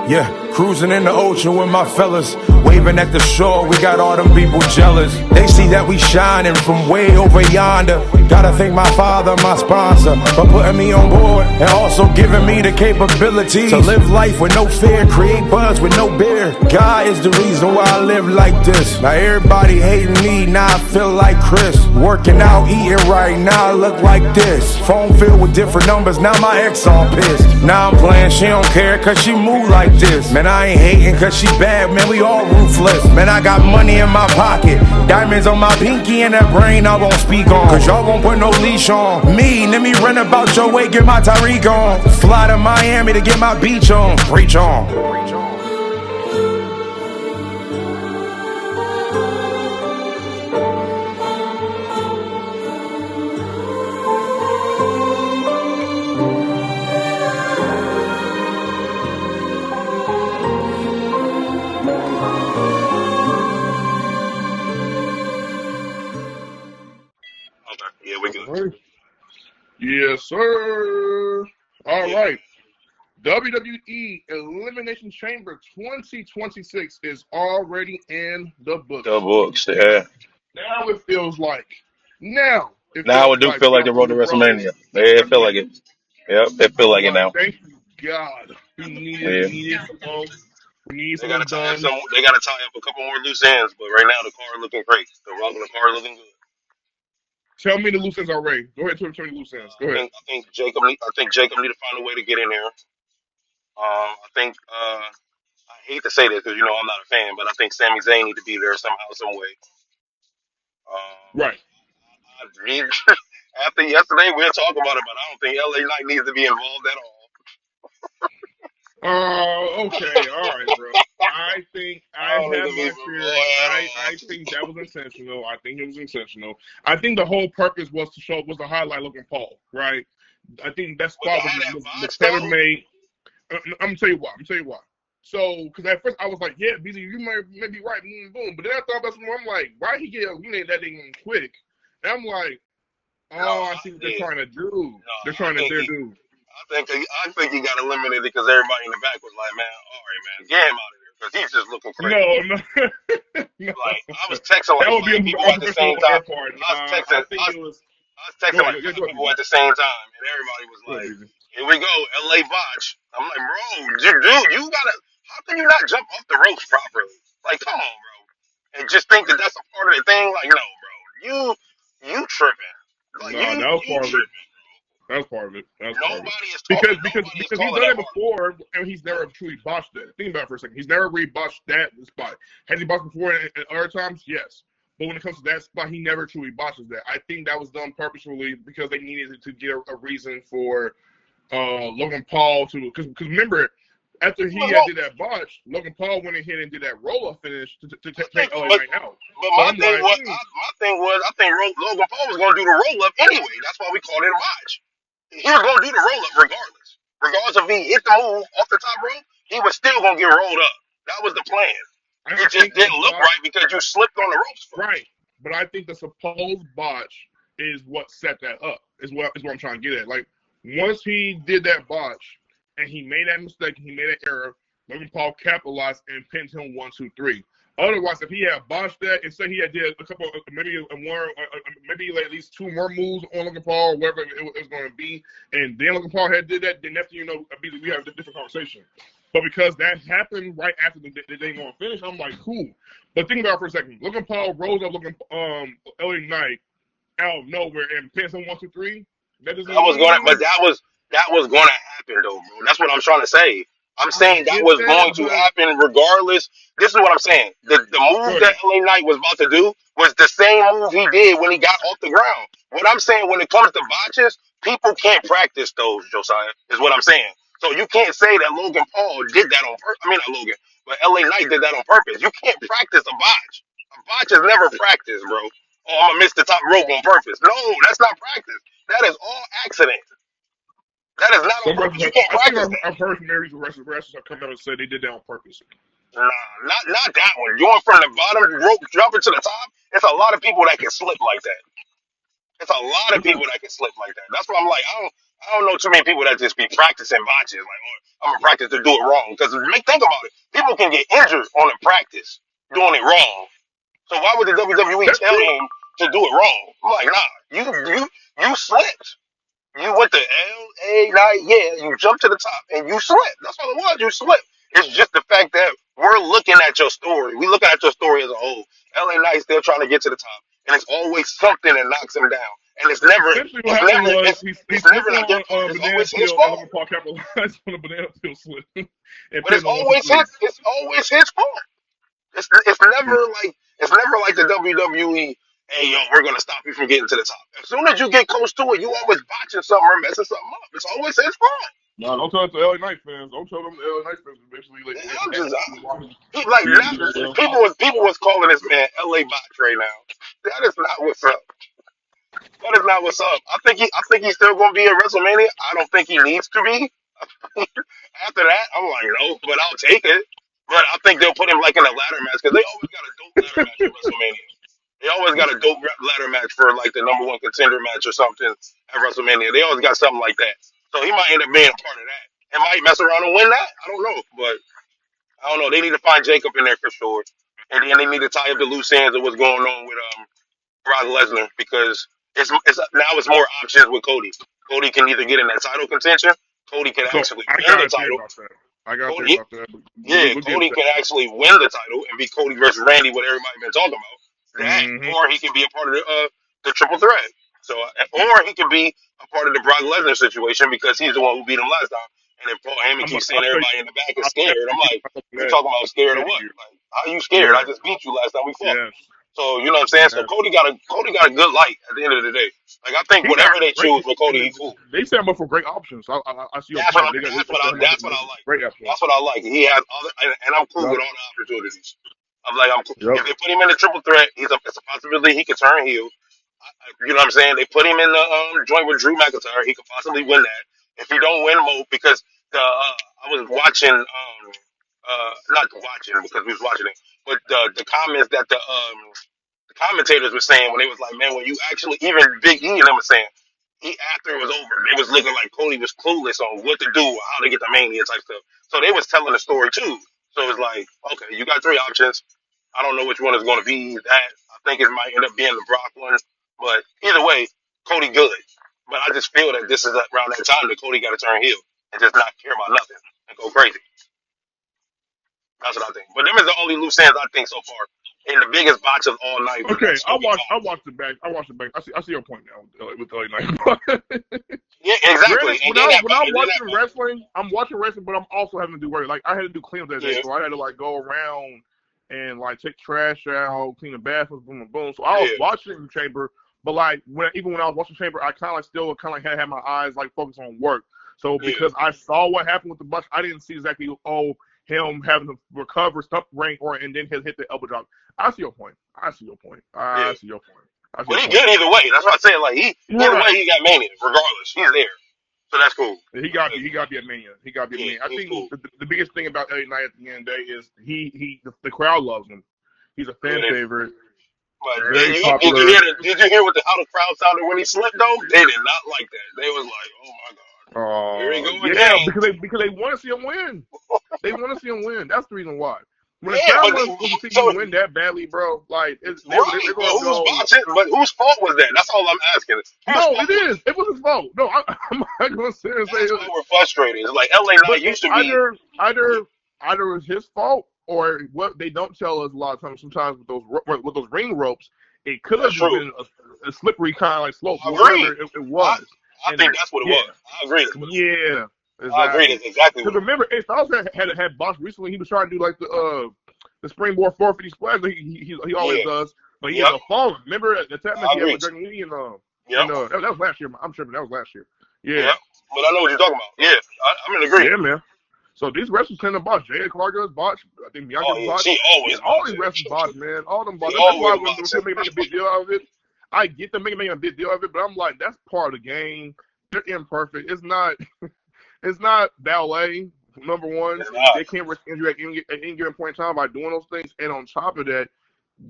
Yeah, cruising in the ocean with my fellas, waving at the shore, we got all them people jealous. They see that we shining from way over yonder. Gotta thank my father, my sponsor, for putting me on board and also giving me the capability to live life with no fear, create buzz with no beer. God is the reason why I live like this. Now everybody hating me, now I feel like Chris. Working out, eating right, now I look like this. Phone filled with different numbers, now my ex all pissed. Now I'm playing, she don't care cause she move like this. Man, I ain't hating cause she bad, man, we all ruthless. Man, I got money in my pocket, diamonds on my pinky, and that brain I won't speak on, cause y'all won't put no leash on me. Let me run about your way, get my Tyreek on. Fly to Miami to get my beach on. Preach on. Yeah, we good. Right. Yes, sir. All right. WWE Elimination Chamber 2026 is already in the books. The books, yeah. Now it feels like. Now it Now feels it do like feel we like are the on road to the road WrestleMania. to Yeah, it feel like WrestleMania. it. Yep, it feel I'm like it like, now. thank you, God. We Yeah. needed some. We need They gotta something tie up done. some. They gotta tie up a couple more loose ends, but right now the car looking great. The car looking good. Tell me the loose ends already. Go ahead, tell me the loose ends. Go ahead. I think Jacob need to find a way to get in there. I think I hate to say this because I'm not a fan, but I think Sami Zayn need to be there somehow, some way. Um, Right. I mean, after yesterday we'll talk about it, but I don't think LA Knight needs to be involved at all. Okay, all right, bro. I think I I don't need have to be my theory. involved at I think that was intentional. I think it was intentional. I think the whole purpose was to highlight Logan Paul, right? I think that But to spot have that was botch tailor though, made. I'm gonna tell you why. So, because at first I was like, yeah, BZ, you may be right, boom, boom. But then I thought about something. I'm like, why he get eliminated that thing quick? And I'm like, no, oh, I see what they're trying to do. no, They're trying to do. I think he got eliminated because everybody in the back was like, man, all right, man, get him out of there because he's just looking No, crazy. no, no. Like I was texting That like would be five people at the unprofessional same on time. their part. I I think it was. was Go texting ahead, like go five ahead, people BZ. at the same time, and everybody was Go ahead, like, BZ. here we go, LA botch. I'm like, bro, dude, you gotta. How can you not jump off the ropes properly? Like, come on, bro, and just think that that's a part of the thing. Like, no, bro, you tripping. Like, No, that was you part of it. tripping. That's part of it. That's part of it. Nobody is talking. Because Nobody is he's calling done that it part. before, and he's never truly botched it. Think about it for a second. He's never really botched that spot. Has he botched before in other times? Yes. But when it comes to that spot, he never truly botches that. I think that was done purposefully because they needed to get a reason for Logan Paul to. Because remember, after he did that botch, Logan Paul went ahead and did that roll-up finish to take LA But Knight out. but So my I'm thing like, was, I think Logan Paul was going to do the roll up anyway. That's why we called it a match. He was going to do the roll up regardless. Regardless if he hit the move off the top rope, he was still going to get rolled up. That was the plan. I It just think the didn't look botch. right because you slipped on the ropes first. Right. But I think the supposed botch is what set that up. Is what I'm trying to get at. Like once he did that botch and he made that mistake and he made that error, Logan Paul capitalized and pinned him 1, 2, 3. Otherwise, if he had botched that and say he had did a couple, maybe like at least 2 more moves on Logan Paul, or whatever it was going to be, and then Logan Paul had did that, then that's we have a different conversation. But because that happened right after the day going to finish, I'm like, cool. But think about it for a second. Logan Paul rose up LA Knight out of nowhere and pins him 1, 2, 3. That doesn't That was going, to, mean but that was going to happen though, bro. That's what I'm trying to say. I'm I saying that get was that, going to but happen regardless. This is what I'm saying. The go move ahead. that LA Knight was about to do was the same move he did when he got off the ground. What I'm saying when it comes to botches, people can't practice those, Josiah, is what I'm saying. So you can't say that Logan Paul did that on purpose. I mean, not Logan, but LA Knight did that on purpose. You can't practice a botch. A botch is never practiced, bro. Oh, I'm going to miss the top rope on purpose. No, that's not practice. That is all accident. That is not on Some purpose. wrestlers You have, can't I think practice that. I've heard some areas where wrestlers have come out and said they did that on purpose. Nah, not that one. Going from the bottom rope, jumping to the top. It's a lot of people that can slip like that. It's a lot of Okay. people that can slip like that. That's why I'm like, I don't know too many people that just be practicing botches. Like, oh, I'm gonna practice to do it wrong. Because think about it, people can get injured on a practice doing it wrong. So why would the WWE That's tell true. him to do it wrong? I'm like, nah, you slipped. You went to LA night, yeah, you jumped to the top and you slipped. That's all it was. You slipped. It's just the fact that we're looking at your story. We looking at your story as a whole. LA Knight still trying to get to the top, and it's always something that knocks him down. And Essentially, what happened was he it's slipped never not their on fault. a It's banana always his peel, and fault. Logan Paul capitalized on a banana peel slip and But pinned him on 1 2 3. it's always his fault. It's never like the WWE. Hey yo, we're gonna stop you from getting to the top. As soon as you get close to it, you always botching something or messing something up. It's always his fault. No, don't tell it to LA Knight fans. Don't tell them the LA Knight fans. Basically, I'm just like yeah, now, people was calling this man LA Botch right now. That is not what's up. That is not what's up. I think he's still gonna be at WrestleMania. I don't think he needs to be. After that, I'm like, no, but I'll take it. But I think they'll put him like in a ladder match because they always got a dope ladder match at WrestleMania. They always got a dope ladder match for like the number one contender match or something at WrestleMania. They always got something like that. So he might end up being a part of that. And might mess around and win that. I don't know. But I don't know. They need to find Jacob in there for sure. And then they need to tie up the loose ends of what's going on with Brock Lesnar because it's now it's more options with Cody. Cody can either get in that title contention. Cody can so actually I win the gotta tell you title. about that. I gotta tell you Cody, about that. yeah, We'll get Cody to can actually win the title and be Cody versus Randy, what everybody been talking about. that. That, Mm-hmm. or he can be a part of the triple threat. So, or he can be a part of the Brock Lesnar situation because he's the one who beat him last time. And then Paul Heyman keeps saying I'll tell you. everybody in the back is I'll scared. I'm definitely like, get you that talking about scared of in what? here. Like, how you scared? I Yeah. just beat you last time we fought. Yes. So you know what I'm saying. So Yes. Cody got a good light at the end of the day. Like I think He got whatever they great. choose with Cody, And he cool. they set him up for great options. I see your point. They set him up That's what for I like. great options. That's what I like. He has other, and I'm cool Yep. with all the opportunities. I'm like, I'm cool. Yep. If they put him in the triple threat, it's a possibility he could turn heel. You know what I'm saying? They put him in the joint with Drew McIntyre. He could possibly win that. If he don't win, because I was watching, not watching because we was watching it, but the comments that the commentators were saying when they was like, man, when you actually even Big E and them was saying he after it was over, it was looking like Cody was clueless on what to do, how to get the Mania type stuff. So they was telling the story too. So it's like, okay, you got three options. I don't know which one is going to be that. I think it might end up being the Brock one, but either way, Cody good. But I just feel that this is around that time that Cody got to turn heel and just not care about nothing and go crazy. That's what I think. But them is the only loose ends I think so far. And the biggest botch of all night was that Okay, stupid I fall. watched it back. I see your point now with LA Knight. Yeah, exactly. Granted, And then when I'm and then watching wrestling, I'm watching wrestling, but I'm also having to do work. Like I had to do cleanup that day, yeah, so I had to like go around and like take trash out, clean the bathrooms, boom, boom, boom. So I was yeah, watching it in the chamber, but like even when I was watching chamber, I kind of like still kind of like had my eyes like focused on work. So yeah, because I saw what happened with the Bucks, I didn't see exactly him having to recover, stump ring, and then he'll hit the elbow drop. I see your point. I see your point. yeah. I see your point. I see But your he point. good either way. That's what I'm saying. Like either way Right. he got Mania, regardless. He's there. So that's cool. He got to be a Mania. He got to be a Yeah, Mania. I he's think cool. the biggest thing about LA Knight at the end of the day is the crowd loves him. He's a fan Yeah, favorite, but very did you popular. hear how the crowd sounded when he slipped though? They did not like that. They was like, oh my god, here we go Yeah, again. because they want to see him win. They want to see him win. That's the reason why. When the Yeah, crowd but wants to see so you win that badly, bro, like right, they're but gonna whose go. botch? But whose fault was that? That's all I'm asking. Whose No, fault it was is. it? It was his fault. No, I'm not gonna sit and say That's why it. we're frustrated. It's like LA But Knight used to be. either it's his fault or what they don't tell us a lot of times. Sometimes with those ring ropes, it could have That's just true. been a slippery kind of like slope, I agree. whatever it I, was. I And think that's what it yeah, was. I agree. yeah, I agree. exactly. That's exactly what Because it was. remember, Styles had boxed recently. He was trying to do like the springboard 450 splash that he always Yeah. does, but he Yep. ended up falling. Remember the tap match I he had agree. with Dragon Lee Yep. that was last year. I'm tripping. That was last year. Yeah, Yep. But I know what you're talking about. Yeah. I'm in agreement. yeah, man. So these wrestlers tend to botch. Jay Clark does botch. I think Oh Bianca's yeah. botch. She Yeah, always all botches. these wrestlers botch, man. All of them She botch. That's why always when botches. people make a big deal out of it, I get them making a big deal of it, but I'm like, that's part of the game. They're imperfect. It's not it's not ballet. Number one, It's not. they can't risk injury at any given point in time by doing those things. And on top of that,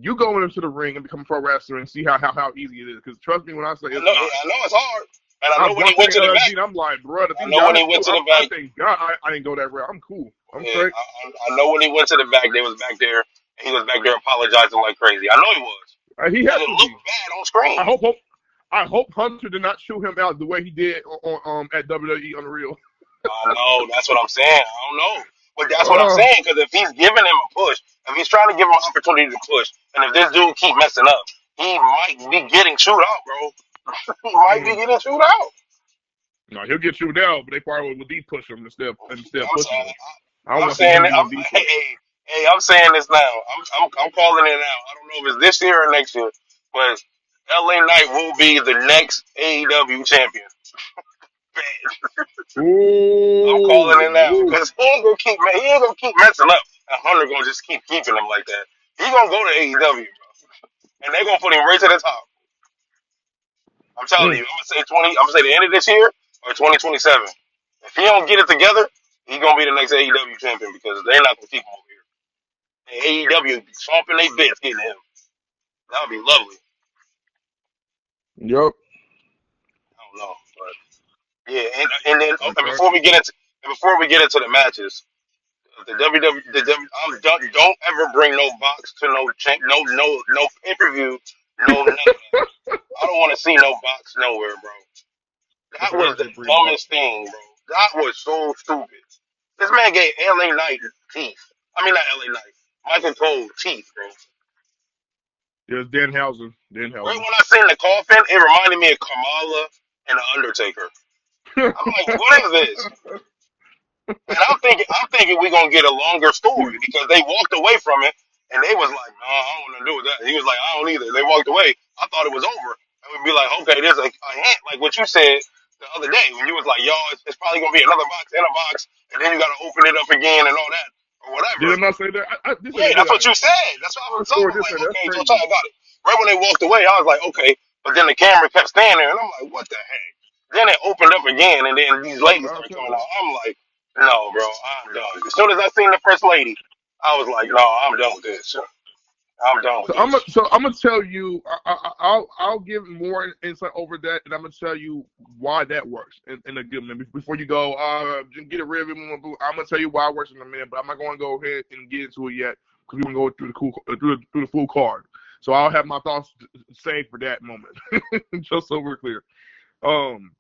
you go into the ring and become a pro wrestler and see how easy it is. Because trust me when I say I it's know. not. I know it's hard. And I I know when he watched went him to in the back. LSD, and I'm like, bro, if I he know got when it, he went to the I back. thank God I didn't go that route. I'm cool. I'm Yeah, straight. I know when he went to the back, they was back there, and he was back there apologizing like crazy. I know he was. He Because has it to looked be. bad on screen. I hope Hunter did not chew him out the way he did on at WWE Unreal. I know. That's what I'm saying. I don't know. But that's what I'm Oh, saying. Because if he's giving him a push, if he's trying to give him an opportunity to push, and if this dude keep messing up, he might be getting chewed out, bro. He might be getting chewed out. no, he'll get chewed out, but they probably would deep push him instead of I'm pushing saying, him. I don't I'm want to see saying, him getting deep push. hey, I'm saying this now. I'm calling it now. I don't know if it's this year or next year, but LA Knight will be the next AEW champion. I'm calling it now Ooh, because he ain't gonna keep messing up. And Hunter gonna just keep keeping him like that. He gonna go to AEW, bro, and they gonna put him right to the top. I'm telling mm. you. I'm gonna say 20. I'm gonna say the end of this year or 2027. If he don't get it together, he gonna be the next AEW champion because they're not gonna keep him over here. And AEW chomping their bits getting him. That would be lovely. Yep. I don't know, but yeah. And then Okay. before we get into the matches, the WWE, I'm done. Don't ever bring no box to no pay per view, no none of that. I don't want to see no box nowhere, bro. That Okay, I was don't the see free box. dumbest thing, bro. That was so stupid. This man gave LA Knight teeth. I mean, not LA Knight. Michael Cole teeth, bro. There's Danhausen. Right Danhausen. when I seen the coffin, it reminded me of Kamala and the Undertaker. I'm like, what is this? And I'm thinking we're gonna get a longer story because they walked away from it and they was like, no, I don't want to do with that. He was like, I don't either. They walked away. I thought it was over. I would be like, okay, there's a hint, like what you said the other day when you was like, y'all, it's probably gonna be another box and a box, and then you gotta open it up again and all that or Did whatever. I not say that? They said Yeah, they did that's what already. you said. That's what I was Story talking did like, say that. That's okay, so crazy. I got it. Right when they walked away, I was like, okay, but then the camera kept standing there, and I'm like, what the heck? Then it opened up again, and then these ladies I'll started tell coming you. out. I'm like, no, bro, I'm done. As soon as I seen the first lady, I was like, no, I'm done with this. I'm done with this. So I'm gonna tell you. I'll give more insight over that, and I'm gonna tell you why that works in a good minute. Before you go, get rid of it. I'm gonna tell you why it works in a minute, but I'm not gonna go ahead and get into it yet because we're gonna go through the full card. So I'll have my thoughts saved for that moment, just so we're clear. Um,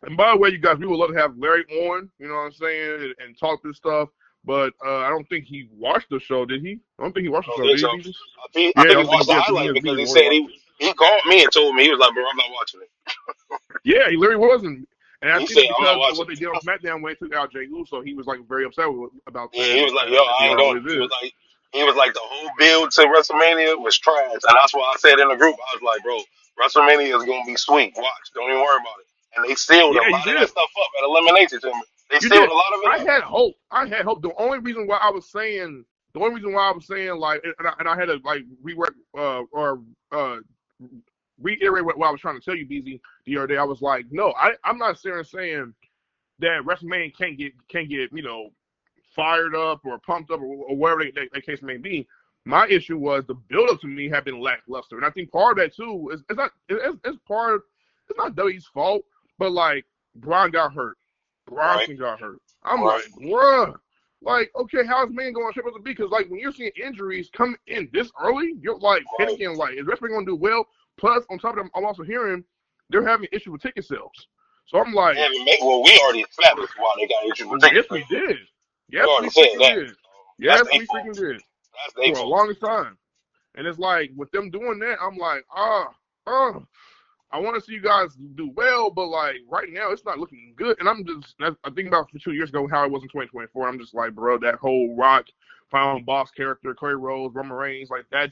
and by the way, you guys, we would love to have Larry on. You know what I'm saying, and talk this stuff. But I don't think he watched the show, did he? I don't think he watched I the don't show, think did so. he, Beezus? I Yeah, I think he don't think watched he the did. I think he highlights has because Beezus he already said watched it. he called me and told me he was like, bro, I'm not watching it. Yeah, he literally wasn't. And I He think said that's I'm not because of watching what they it. did on SmackDown when they took out Jey Uso. He was like very upset about Yeah, that, he and was like, yo, as he I ain't doing always it. is. He was like the whole build to WrestleMania was trash, and that's why I said in the group, I was like, bro, WrestleMania is gonna be sweet. Watch, don't even worry about it. And they sealed a Yeah, you lot of that did. stuff up at Elimination Chamber. They You sealed did. a lot of it I up. had hope. I had hope. The only reason why I was saying like, and I had to like rework or reiterate what I was trying to tell you, BZ, the other day. I was like, no, I'm not saying that WrestleMania can't get fired up or pumped up or whatever the case may be. My issue was the build-up to me had been lackluster, and I think part of that too is it's not W's fault, but like Brian got hurt, Right, Bronson got hurt. I'm right, like, bruh, like okay, how's man going to be? Because like when you're seeing injuries come in this early, you're like right. panicking, like is wrestling going to do well? Plus, on top of that, I'm also hearing they're having issues with ticket sales. So I'm They like, haven't made, well, we already established why they got issues with yes, tickets. we did. We Yes, already we said freaking that. did. That's Yes, their we fault. freaking did That's their for a fault. longest time. And it's like with them doing that, I'm like, I want to see you guys do well, but like right now, it's not looking good. And I think about for 2 years ago how it was in 2024. I'm just like, bro, that whole Rock, Final Boss character, Cody Rhodes, Roman Reigns, like that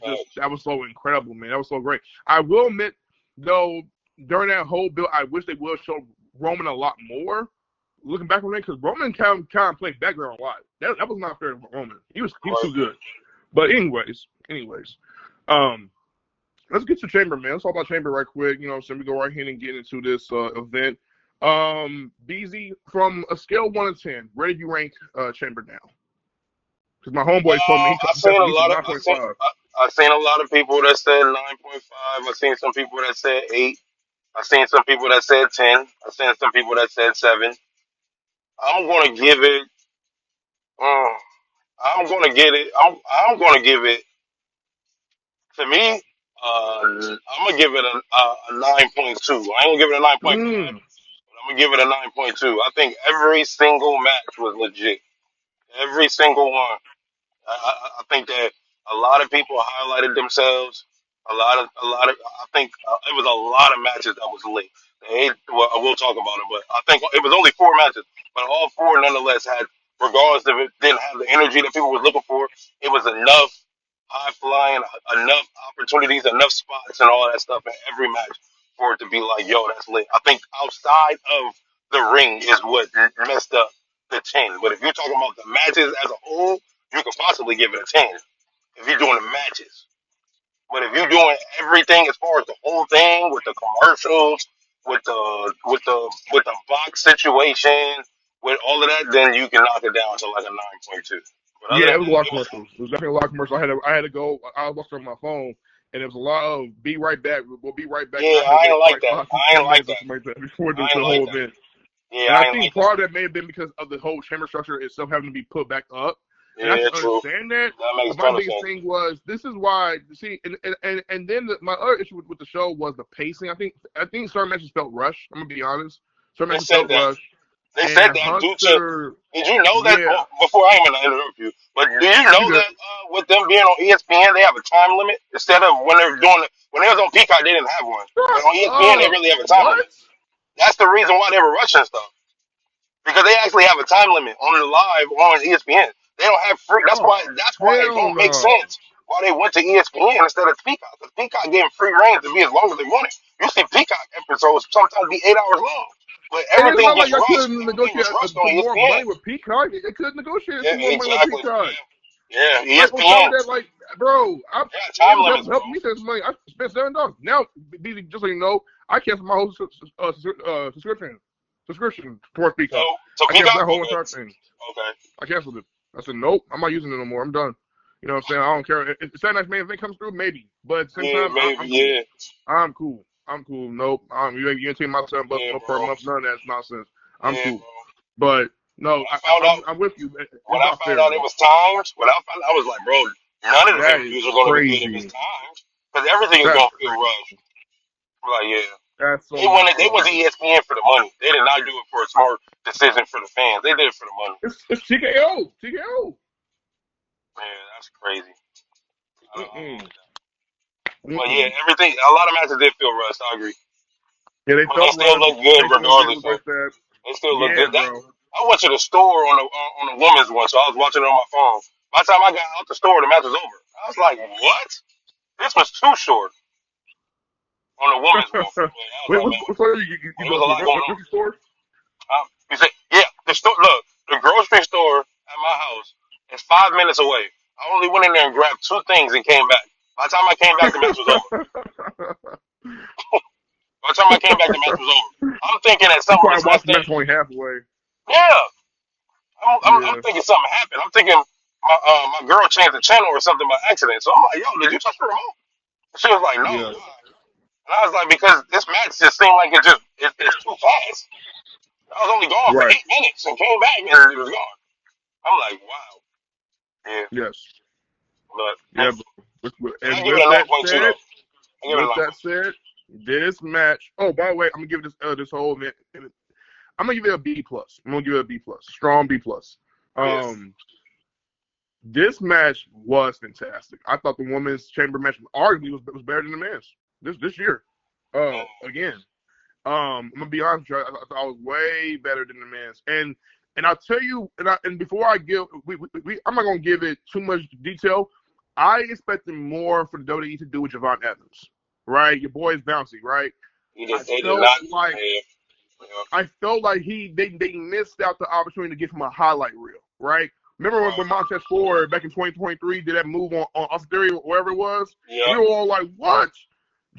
was so incredible, man. That was so great. I will admit, though, during that whole build, I wish they would show Roman a lot more. Looking back on it, because Roman kind of played background a lot. That was not fair to Roman. He was Right. too good. But anyways, um, let's get to Chamber, man. Let's talk about Chamber right quick. You know what I'm saying? We go right here and get into this event. BZ, from a scale 1 to 10, where did you rank Chamber now? Because my homeboy told me I seen a he said lot of 9.5. I seen a lot of people that said 9.5. I seen some people that said 8. I've seen some people that said 10. I've seen some people that said 7. I'm gonna give it. mm, I'm gonna get it. I'm gonna give it. To me, I'm gonna give it a 9.2. I ain't gonna give it a 9.5. Mm. But I'm gonna give it a 9.2. I think every single match was legit. Every single one. I think that a lot of people highlighted themselves. I think it was a lot of matches that was lit. Well, I will talk about it, but I think it was only 4 matches, but all 4 nonetheless had, regardless if it didn't have the energy that people was looking for, it was enough high flying, enough opportunities, enough spots, and all that stuff in every match for it to be like, yo, that's lit. I think outside of the ring is what messed up the 10. But if you're talking about the matches as a whole, you could possibly give it a 10 if you're doing the matches. But if you're doing everything as far as the whole thing with the commercials, with the box situation, with all of that, then you can knock it down to like a 9.2. But other Yeah, than it was a that, lot of it was commercials. It was definitely a lot of commercials. I had to go. I was watching on my phone, and it was a lot of "be right back." We'll be right back, and yeah, I had to I wait ain't for like like that. five to I ain't ten like minutes or that. something like that before I the ain't like whole that. event. Yeah, And I I ain't think like that. part of that may have been because of the whole chamber structure itself having to be put back up. And I Yeah, can true. understand that. That makes But a my ton of biggest sense. thing was this is why see and then my other issue with the show was the pacing. I think certain matches felt rushed. I'm gonna be honest. Certain They matches said felt that. rushed. They said And that due to. Hunter, Did you know that? yeah, Before I am going to interrupt you, but do you you know good. that with them being on ESPN, they have a time limit instead of when they're doing it. When they was on Peacock, they didn't have one, but Shut on ESPN, they up. really have a time What? limit. That's the reason why they were rushing stuff because they actually have a time limit on the live on ESPN. They don't have free. That's Oh, why. That's why it hell don't make no. sense why they went to ESPN instead of Peacock. Because Peacock gave them free reign to be as long as they wanted. You see Peacock episodes sometimes be 8 hours long, but And it's everything not like gets I rushed. couldn't Everything negotiate was rushed on some more ESPN. money with Peacock. They could negotiate Yeah, some more money with exactly. Peacock. Yeah, Like on top ESPN. of that, like bro, Yeah, it time was limits, bro. helping me save some money. I spent $7. Now, just so you know, I canceled my whole subscription towards So, Peacock. so I canceled Peacock. that whole Okay, entire thing. okay. I canceled it. I said nope. I'm not using it no more. I'm done. You know what I'm saying? I don't care. If Saturday Night Main Event comes through, maybe. But at the same Yeah, time, maybe. I'm cool. Yeah, I'm cool. I'm cool. Nope. You ain't take my $7 yeah, no per bro. month. None of that's nonsense. I'm Yeah, cool. bro. But no, When I found out, I'm with you. when It's I not found fair, out it bro. was timed, when I found, out, I was like, bro, none of the That is pay-per-views are going to be good if it's crazy. timed, because everything is That's going to feel crazy. rushed. I'm like, yeah. That's so They went. messed They up, went to bro. ESPN for the money. They did not do it for a smart decision for the fans. They did it for the money. It's TKO. TKO. Man, that's crazy. I don't Mm-mm. like that. But yeah, Mm-mm. everything. A lot of matches did feel rushed. I agree. Yeah, they But they felt still rushed. look good Pacing on it regardless. was like that. They still look Yeah, good. That bro. I went to the store on the women's one, so I was watching it on my phone. By the time I got out the store, the match was over. I was like, "What? This was too short on the women's one." But I was Wait, like, "Man, what store you it was go a to? lot going on." Grocery store? He said, "Yeah, the store. Look, the grocery store at my house is 5 minutes away. I only went in there and grabbed 2 things and came back. By the time I came back, the match was over. By the time I came back, the match was over. I'm thinking that You something probably was watched messed the up. match only halfway. Yeah, I'm Yeah. thinking something happened. I'm thinking my girl changed the channel or something by accident. So I'm like, yo, did you touch the remote? She was like, no. Yeah. Why? And I was like, because this match just seemed like it's too fast. I was only gone for Right. 8 minutes and came back and it was gone. I'm like, wow. Yeah, Yes. but Yeah, bro. I And give it with a that 9.2 said, though. I give it a 9.2. this match. Oh, by the way, I'm gonna give this whole event. I'm gonna give it a B plus. I'm gonna give it a B plus. Strong B plus. Yeah. Um, this match was fantastic. I thought the women's chamber match arguably was better than the men's this year. Again, I'm gonna be honest with you. I thought it was way better than the men's. And I'll tell you, and before I give, I'm not gonna give it too much detail. I expected more for the WWE to do with Javon Evans, right? Your boy is bouncy, right? I They did felt not. like Yeah. Yeah. they missed out the opportunity to give him a highlight reel, right? Remember when Montez Ford back in 2023 did that move on off theory or wherever it was? Yeah. We were all like, what?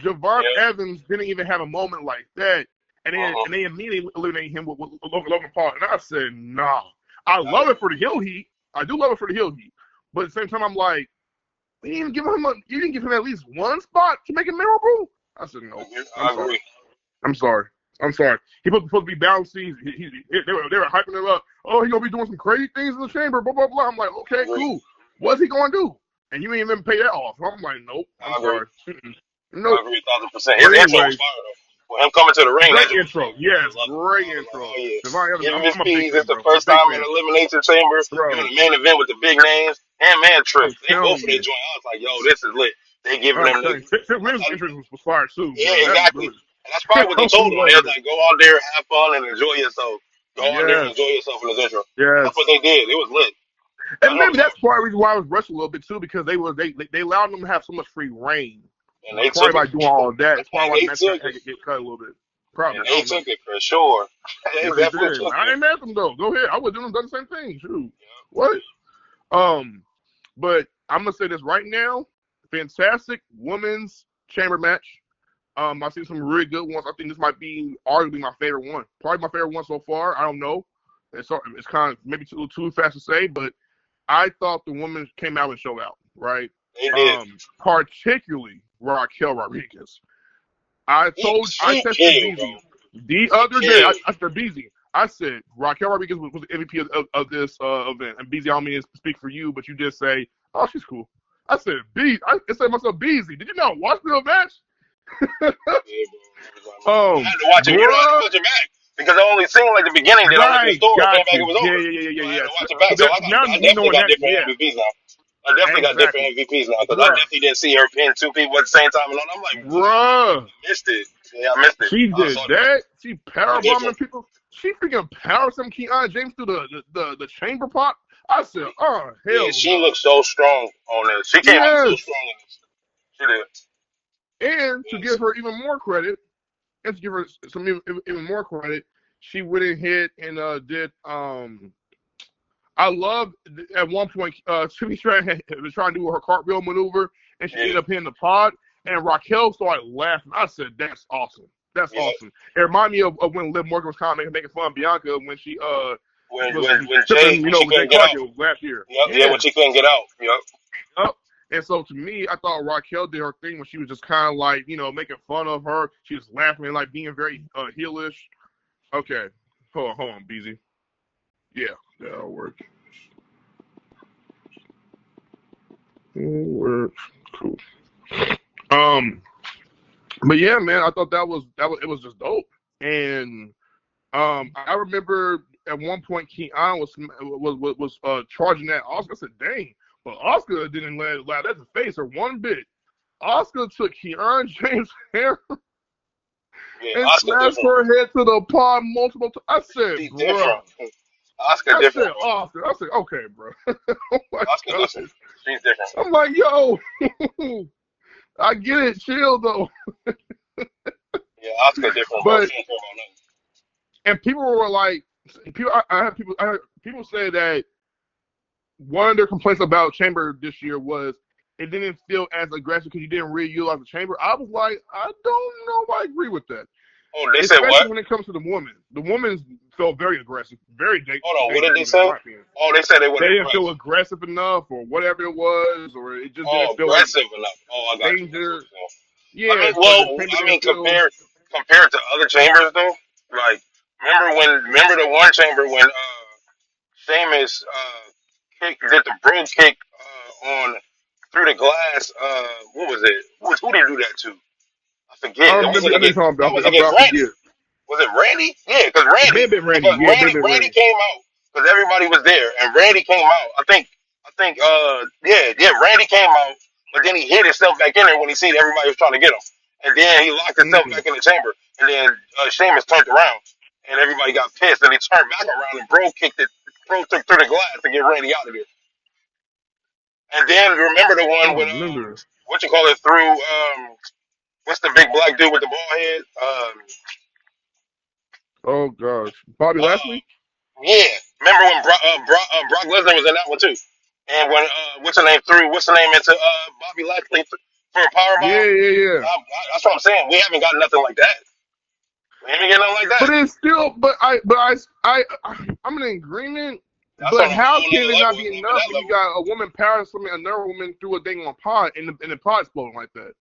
Javon Yeah. Evans didn't even have a moment like that. And they immediately eliminated him with Logan Paul. And I said, nah. I love it for the heel heat. I do love it for the heel heat. But at the same time, I'm like, you didn't give him at least one spot to make it memorable? I said, no. I'm I sorry. agree. I'm sorry. He supposed to be balancing. They were hyping him up. Oh, he gonna be doing some crazy things in the chamber. Blah blah blah. I'm like, okay, cool. What's he gonna do? And you ain't even pay that off. I'm like, nope. I'm sorry. Nope. I agree 1,000%. His But intro anyway, was fire though. With him coming to the ring, great that was intro. fire. Yes, I love it. great I was like, intro. oh yeah. Devon Evans, Give him his I'm a big P's. fan, It's the bro. first Big time in fan, Elimination Chamber. Doing bro. the main event with the big names. Him and I'm Trish. They both telling of their you. joint. I was like, yo, this is lit. They giving I'm them telling you. Fit Williams' entrance was fire too, yeah, bro. That's exactly. good. And that's probably what they I'm told him. They was loving it. like, go out there, have fun, and enjoy yourself. Go out there and Yes. enjoy yourself in this intro. And Yes. that's what they did. It was lit. And maybe that's part of the reason why I was rushed a little bit too, because they allowed them to have so much free reign. And they Probably took by it. doing all of that. That's probably why And the they match took had it. to get cut a little bit. And Probably. I they don't know. took it for sure. They Yes, they definitely did. took I it. ain't mad at them though. Go ahead. I would have done the same thing. Shoot. Yeah. What? But I'm gonna say this right now. Fantastic women's chamber match. I've seen some really good ones. I think this might be arguably my favorite one. Probably my favorite one so far. I don't know. It's kind of maybe too fast to say, but I thought the women came out and showed out, right? They did. Particularly Raquel Rodriguez. I She texted killed, Beezy bro. the other day. killed. I said, Beezy, I said Raquel Rodriguez was the MVP of this event. And Beezy, I don't mean to speak for you, but you just say, oh, she's cool. I said, I said to myself, Beezy, did you not watch the match? Yeah, bro. I had to watch it. You know, I had to watch it back because I only seen like the beginning. Then I went to the Right, store and came got back. It you. was over. So I had to watch it back. So Now I me definitely knowing got that, different yeah, MVPs now. I definitely got different exactly. MVPs now because I definitely didn't see her pin two people at the same time. And I'm like, Bruh. I missed it. Yeah, I missed it. She I did saw that. She power bombing different. people. She freaking power some Keon James through the chamber pot. I said, oh Yeah, hell she no. looked so strong on this. She came out so Yes. strong in this. She did. And to give her even more credit, even more credit, she went ahead and did I love at one point she was trying to do her cartwheel maneuver and she ended up hitting the pod and Raquel started laughing. I said, that's awesome. That's awesome. It reminded me of when Liv Morgan was kind of making fun of Bianca when she when tripping, Jay, when with she Jay couldn't get out. Cargill last year. Yeah, when she couldn't get out. Yep. And so to me, I thought Raquel did her thing when she was just kind of like, making fun of her. She was laughing and like being very heelish. Okay. Hold on, BZ. Yeah, that'll work. Cool. But yeah, man, I thought that was it was just dope. And I remember at one point Keon was charging at Oscar. I said, dang, but Oscar didn't allow that to face her one bit. Oscar took Keon James' hair and smashed her head to the pod multiple times. I said, bro. Oscar different. I said, okay, bro. Oh Oscar different. She's different. I'm like, yo, I get it. Chill, though. Yeah, Oscar different. But, and people were like, I heard people say that one of their complaints about Chamber this year was it didn't feel as aggressive because you didn't really utilize the Chamber. I was like, I don't know if I agree with that. Oh, they said what? Especially when it comes to the women. The women felt very aggressive, very dangerous. Hold on, what did they say? Oh, they said they didn't feel aggressive enough, or whatever it was, or it just didn't feel aggressive enough. Oh, I got danger. Yeah. I mean, compared to other chambers though, like remember the one chamber when Sheamus did the bro kick on through the glass. What was it? Who did he do that to? I forget. That was against Randy. Was it Randy? Yeah, because Randy. Randy came out because everybody was there, and Randy came out. I think. Randy came out, but then he hid himself back in there when he seen everybody was trying to get him, and then he locked himself back in the chamber, and then Sheamus turned around, and everybody got pissed, and he turned back around, and Bro kicked it. Bro took through the glass to get Randy out of there, and then remember the one when what you call it through what's the big black dude with the bald head? Oh gosh, Bobby Lashley. Yeah, remember when Brock Lesnar was in that one too, and when what's the name into Bobby Lashley for a powerbomb? Yeah. That's what I'm saying. We haven't got nothing like that. We haven't got nothing like that. But it's still, I'm in agreement. That's but how can it not be enough when you got a woman powering something, another woman through a dang on pod and the pod exploding like that?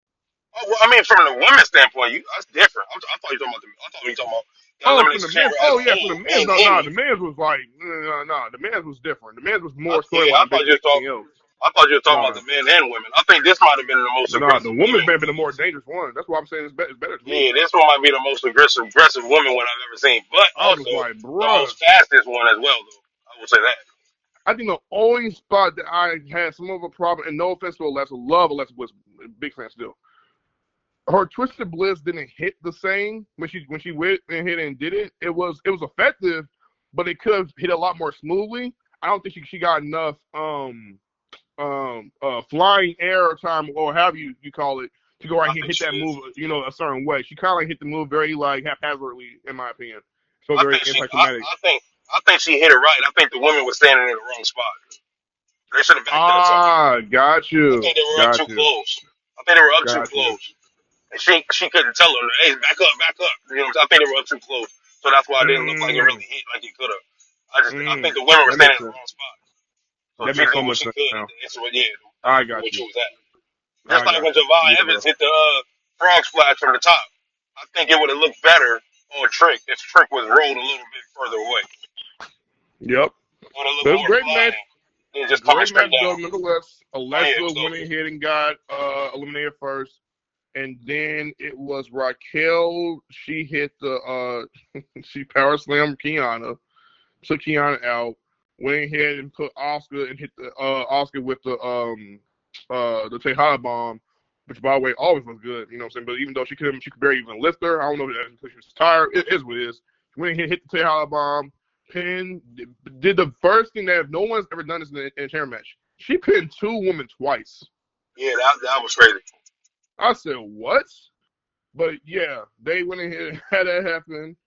Oh, well, I mean, from the women's standpoint, that's different. I thought you were talking about I thought you were talking about the Oh, from the elimination men's. chamber as Oh a yeah, from the whole, men's. men No, and nah, the women. men's was like no. The men's was different. The men's was more Yeah, storyline based than anything else. I thought you were talking about Nah, the men and women. I think this might have been the most nah. The aggressive women's women. may have been the more dangerous one. That's why I'm saying it's better to me. Yeah, this one might be the most aggressive woman one I've ever seen, but I was also like, the bruh. most fastest one as well, though. I will say that. I think the only spot that I had some of a problem, and no offense to Alexa, love Alexa Bliss, big fan still. Her Twisted Bliss didn't hit the same when she went and hit and did it. It was effective, but it could have hit a lot more smoothly. I don't think she got enough flying air time or however you call it to go right I here and think hit she that is. move a certain way. She kind of like hit the move very like haphazardly in my opinion. So I very think she. anticlimactic. I think she hit it right. I think the women were standing in the wrong spot. They should have backed that up. Ah, got I you, think they were up got too you, close. I think they were up too got you. close. And she couldn't tell them, hey, back up. You know what I'm saying? I think they were up too close. So that's why it didn't look like it Mm, really hit like it could have. I think mm. the women were That standing makes in the sense. wrong spot. So That she makes did so what much she sense could at now. the yeah, I for got what you. she was at. Just I like got when you. Javon Yeah, bro. Evans hit the frog splash from the top. I think it would have looked better on Trick if Trick was rolled a little bit further away. Yep. It would have But looked it was a more great match. flying than just coming Great match straight though, down. nonetheless. Oh yeah, Alexa it was went dope. ahead and got eliminated first. And then it was Raquel. She hit the she power slammed Kiana, took Kiana out, went ahead and put Oscar and hit the Oscar with the Tejada bomb, which by the way always was good, you know what I'm saying? But even though she could barely even lift her, I don't know if that's because she was tired. It is what it is. She went ahead, hit the Tejada bomb, pinned, did the first thing that no one's ever done this in a chair match. She pinned two women twice. Yeah, that was crazy. I said, what? But yeah, they went ahead and had that happen.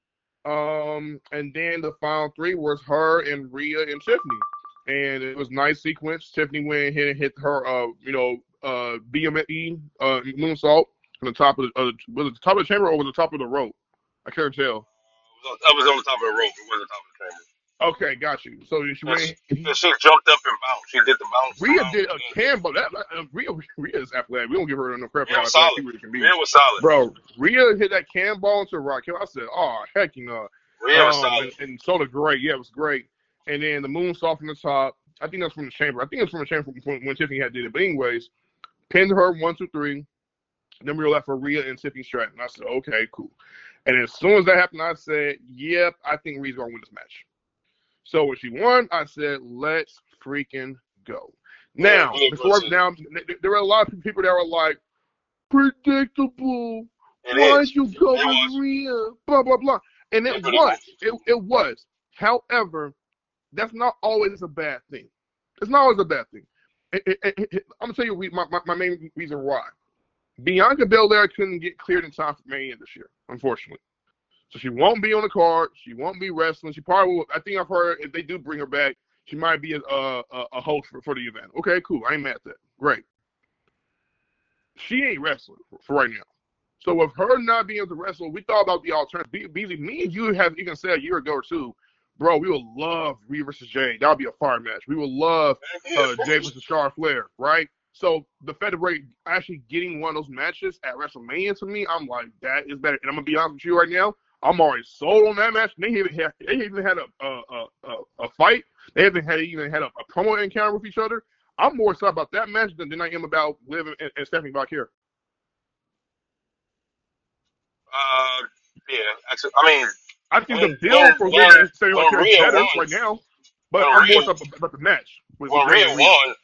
And then the final three was her and Rhea and Tiffany. And it was a nice sequence. Tiffany went ahead and hit her, BME, moonsault from the top of was it the top of the chamber or was it the top of the rope? I can't tell. I was on the top of the rope. It was the top of the chamber. Okay, got you. So she went. And she jumped up and bounced. She did the bounce Rhea around. did a cambo. Rhea is athletic. We don't give her enough credit for Real how athletic she solid. really can be. Real was solid. Bro, Rhea hit that cam ball into Raquel. I said, oh, heck, Real was solid. and so did great. Yeah, it was great. And then the moonsault from the top. I think that's from the chamber. I think it's from the chamber when Tiffany had did it. But anyways, pinned her 1, 2, 3. Then we were left for Rhea and Tiffany Stratton. I said, okay, cool. And as soon as that happened, I said, yep, I think Rhea's gonna win this match. So when she won, I said, let's freaking go. Now, there were a lot of people that were like, predictable. Why'd you go with Rhea? Blah, blah, blah. And it was. It was. However, that's not always a bad thing. It's not always a bad thing. I'm going to tell you my main reason why. Bianca Belair couldn't get cleared in time for Mania this year, unfortunately. So she won't be on the card. She won't be wrestling. She probably will. I think I've heard if they do bring her back, she might be a host for the event. Okay, cool. I ain't mad at that. Great. She ain't wrestling for right now. So with her not being able to wrestle, we thought about the alternative. Beasley, me and you have even said a year ago or two, bro, we would love Rhea versus Jade. That would be a fire match. We would love Jade versus Charlotte Flair, right? So the fact that we're actually getting one of those matches at WrestleMania, to me, I'm like, that is better. And I'm gonna be honest with you right now, I'm already sold on that match. They even had a fight. They haven't even had a promo encounter with each other. I'm more excited about that match than I am about Liv and Stephanie Valkyrie. Yeah. Actually, I mean, I think the build for Liv and Stephanie when Valkyrie is Rhea better won, right now, but when I'm more Rhea excited about the match with when Jade Rhea and Rhea. won,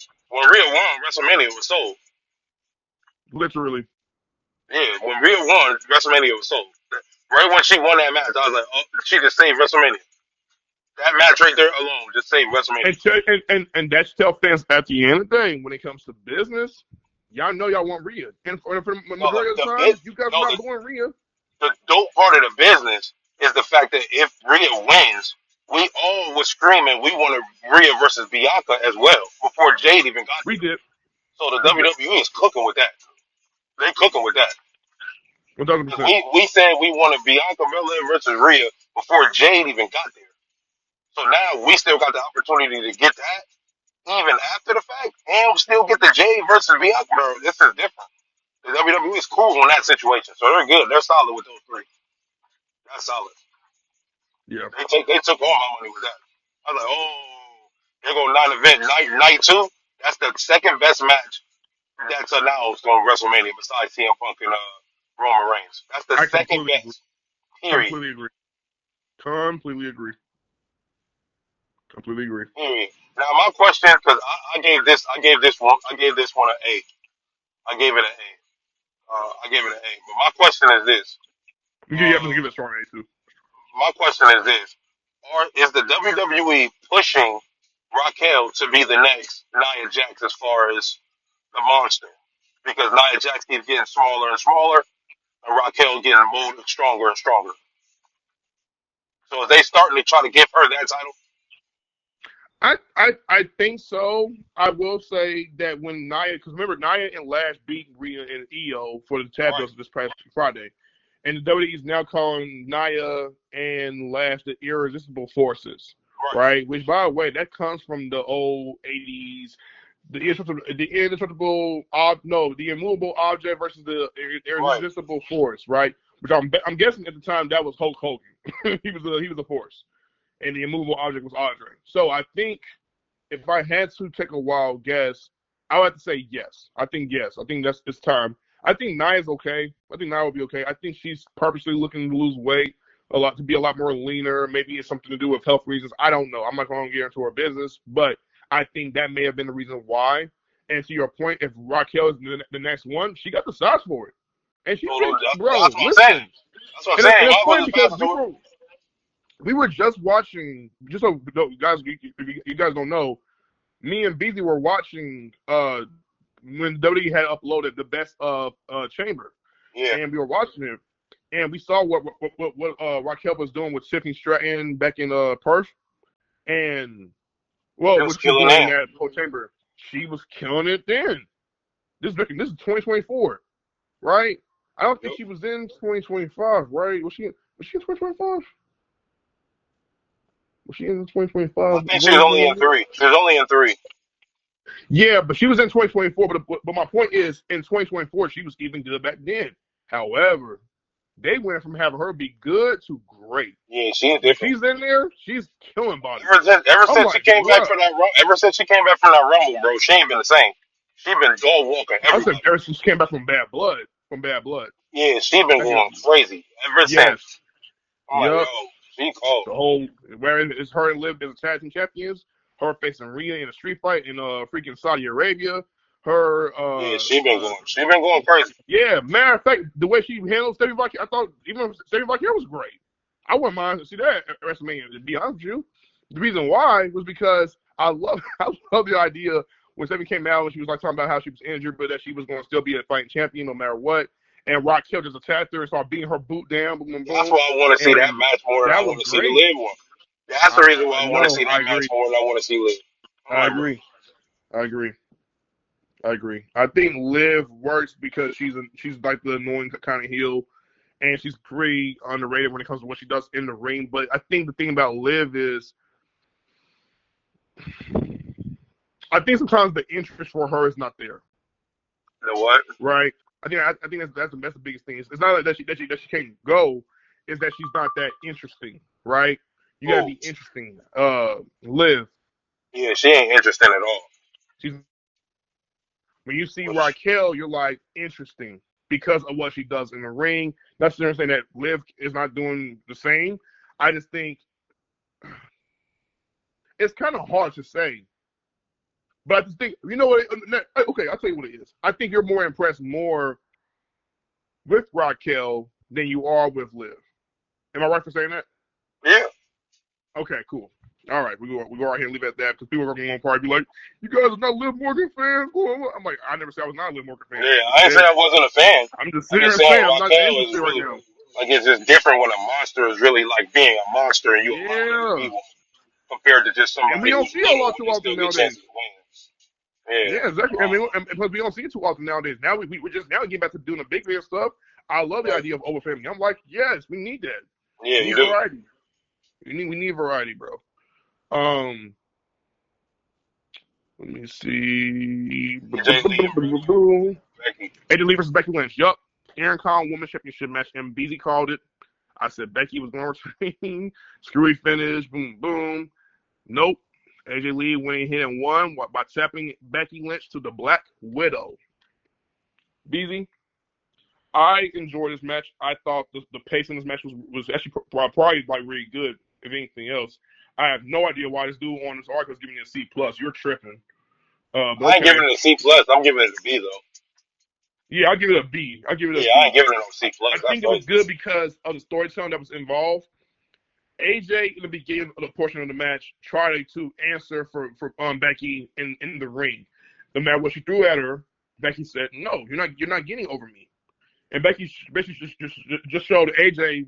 WrestleMania was sold. Literally. Yeah, when Rhea won, WrestleMania was sold. Right when she won that match, I was like, oh, she just saved WrestleMania. That match right there alone just saved WrestleMania. And that's tell fans at the end of the day, when it comes to business, y'all know y'all want Rhea. And for the majority of the time, you guys are not going Rhea. The dope part of the business is the fact that if Rhea wins, we all was screaming we wanted Rhea versus Bianca as well before Jade even got We there. did. So the WWE is cooking with that. They cooking with that. 1,000%. We said we wanted Bianca Belair versus Rhea before Jade even got there. So now we still got the opportunity to get that even after the fact, and still get the Jade versus Bianca. Bro, this is different. The WWE is cool on that situation, so they're good. They're solid with those three. That's solid. Yeah, They took all my money with that. I was like, oh, they're going 9 event night two. That's the second best match that's announced on WrestleMania besides CM Punk and Roman Reigns. That's the I second completely agree. best. Period. Completely agree. Completely agree. Completely agree. Period. Now my question, because I gave this one an A. I gave it an A. I gave it an A. But my question is this. You have to Uh, give it a strong A too. my question is this: is the WWE pushing Raquel to be the next Nia Jax as far as the monster? Because Nia Jax keeps getting smaller and smaller, and Raquel getting bolder, stronger and stronger. So is they starting to try to give her that title? I think so. I will say that when Nia, because remember Nia and Lash beat Rhea and Io for the tag Right, belts this past Friday, and the WWE is now calling Nia and Lash the irresistible forces, right, right? Which, by the way, that comes from the old '80s. The immovable object versus the right. irresistible force, right? Which I'm guessing at the time that was Hulk Hogan. he was a force, and the immovable object was Andre. So I think if I had to take a wild guess, I would have to say yes. I think yes. I think that's it's time. I think Nia's okay. I think Nia will be okay. I think she's purposely looking to lose weight a lot, to be a lot more leaner. Maybe it's something to do with health reasons. I don't know. I'm not going to get into her business, but I think that may have been the reason why. And to your point, if Raquel is the next one, she got the size for it. And she So can, bro, that's what I'm saying. listen. That's what I'm And, saying. and it's Y'all funny wasn't because fast to it. we were just watching, just so you guys, you guys don't know, me and Beezy were watching when WWE had uploaded the best of Chamber, Yeah, and we were watching it, and we saw what Raquel was doing with Tiffany Stratton back in Perth, and it was what she was killing doing in in. that whole Chamber, she was killing it then. This is 2024, right? I don't think Yep. she was in 2025, right? Was she in 2025? Was she in I 2025 think she was only in version? three. She was only in three. Yeah, but she was in 2024. But my point is, in 2024, she was even good back then. However, they went from having her be good to great. Yeah, she's When different. she's in there, she's killing bodies. Ever I'm since she like, came back bruh. from that ever since she came back from that rumble, bro, she ain't been the same. She been dog walking I said everybody. ever since she came back from Bad Blood, Yeah, she been back in going crazy ever yes, since. I'm like, yep. yo, she cold. The whole where it's her and Liv as tag team champions. Her facing Rhea in a street fight in freaking Saudi Arabia. Her Yeah, she been going crazy. yeah, matter of fact, the way she handled Stevie Vaquero, I thought even Stevie Vaquero was great. I wouldn't mind to see that at WrestleMania. To be honest with you, the reason why was because I love the idea when Stevie came out and she was like talking about how she was injured, but that she was going to still be a fighting champion no matter what. And Raquel just attacked her and started beating her boot down, boom, boom, That's boom, why I want to see that and match more than that I was want to see the great. Liv one. That's the reason why I want to No, see I that match agree. more than I want to see Liv. I'm I like, bro, agree. I agree. I agree. I think Liv works because she's like the annoying kind of heel, and she's pretty underrated when it comes to what she does in the ring. But I think the thing about Liv is, I think sometimes the interest for her is not there, you know what? right? I think that's the biggest thing. It's not like that she can't go, is that she's not that interesting, right? You got to Oh, be interesting. Liv, yeah, she ain't interesting at all. she's when you see But Raquel, you're like interesting because of what she does in the ring. Not necessarily saying that Liv is not doing the same. I just think it's kind of hard to say. But I just think, you know what? Okay, I'll tell you what it is. I think you're more impressed with Raquel than you are with Liv. Am I right for saying that? yeah, Okay, cool. All right, we go right here and leave it at that because people are going to probably be like, "You guys are not Liv Morgan fans." I'm like, I never said I was not a Liv Morgan fan. yeah. I ain't say I wasn't a fan. I'm just I'm sitting just here saying saying I'm not Raquel is interested right really now. like it's just different when a monster is really like being a monster and you allow her to be Yeah. one compared to just And we somebody don't who's see it a winning lot when too they often still get nowadays. chances to win. Yeah. Yeah, exactly. And plus we don't see it too often nowadays. Now we're just now getting back to doing the big man stuff. I love the Right. idea of over family. I'm like, yes, we need that. Yeah, We you need do. variety. We need variety, bro. Um, let me see. AJ Lee Becky. AJ Lee versus Becky Lynch. Yup. Aaron Khan Women's Championship match. And BZ called it. I said Becky was going to retain. Screwy finish. Boom, boom. Nope. AJ Lee went in here and won by tapping Becky Lynch to the Black Widow. BZ, I enjoyed this match. I thought the pace in this match was actually probably like really good, if anything else. I have no idea why this dude on this article is giving it a C+. You're tripping. I ain't giving it a C+. I'm giving it a B, though. Yeah, I'll give it a B. I'll give it a Yeah, B. I ain't giving it no C+. I think it was good because of the storytelling that was involved. AJ, in the beginning of the portion of the match, tried to answer for Becky in the ring. No matter what she threw at her, Becky said, "No, you're not getting over me." And Becky basically just showed AJ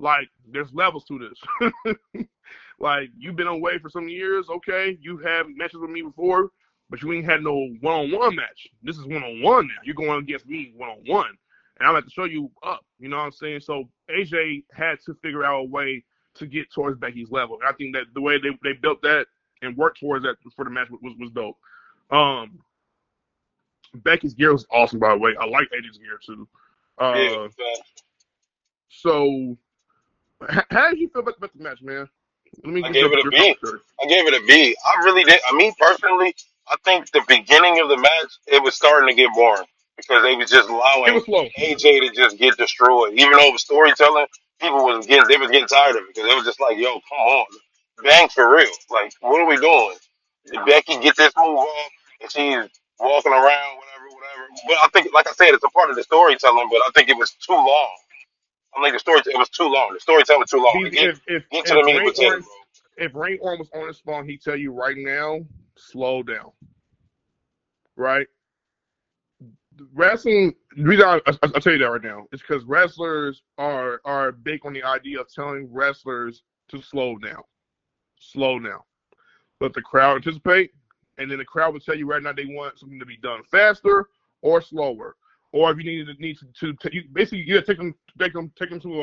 like there's levels to this. Like, you've been away for some years, okay? You had matches with me before, but you ain't had no one-on-one match. This is one-on-one now. You're going against me one-on-one, and I'm have to show you up. You know what I'm saying? So AJ had to figure out a way to get towards Becky's level. And I think that the way they built that and worked towards that for the match was dope. Becky's gear was awesome, by the way. I like AJ's gear too. So, how did you feel about the match, man? I gave it a B. I gave it a B. I really did. Me personally, I think the beginning of the match, it was starting to get boring because they was just allowing AJ to just get destroyed. Even though it was storytelling, they was getting tired of it because it was just like, yo, come on, bang for real. Like, what are we doing? Did Becky get this move off and she's walking around, whatever. But I think, like I said, it's a part of the storytelling, but I think it was too long. I think it was too long. The storytelling was too long. Get to the meat and potatoes, bro. If Rank Orm was on his phone, he'd tell you right now, slow down. Right? Wrestling, the reason I'll tell you that right now is because wrestlers are big on the idea of telling wrestlers to slow down. Slow down. Let the crowd anticipate, and then the crowd will tell you right now they want something to be done faster or slower. Or if you need to you basically you gotta take them to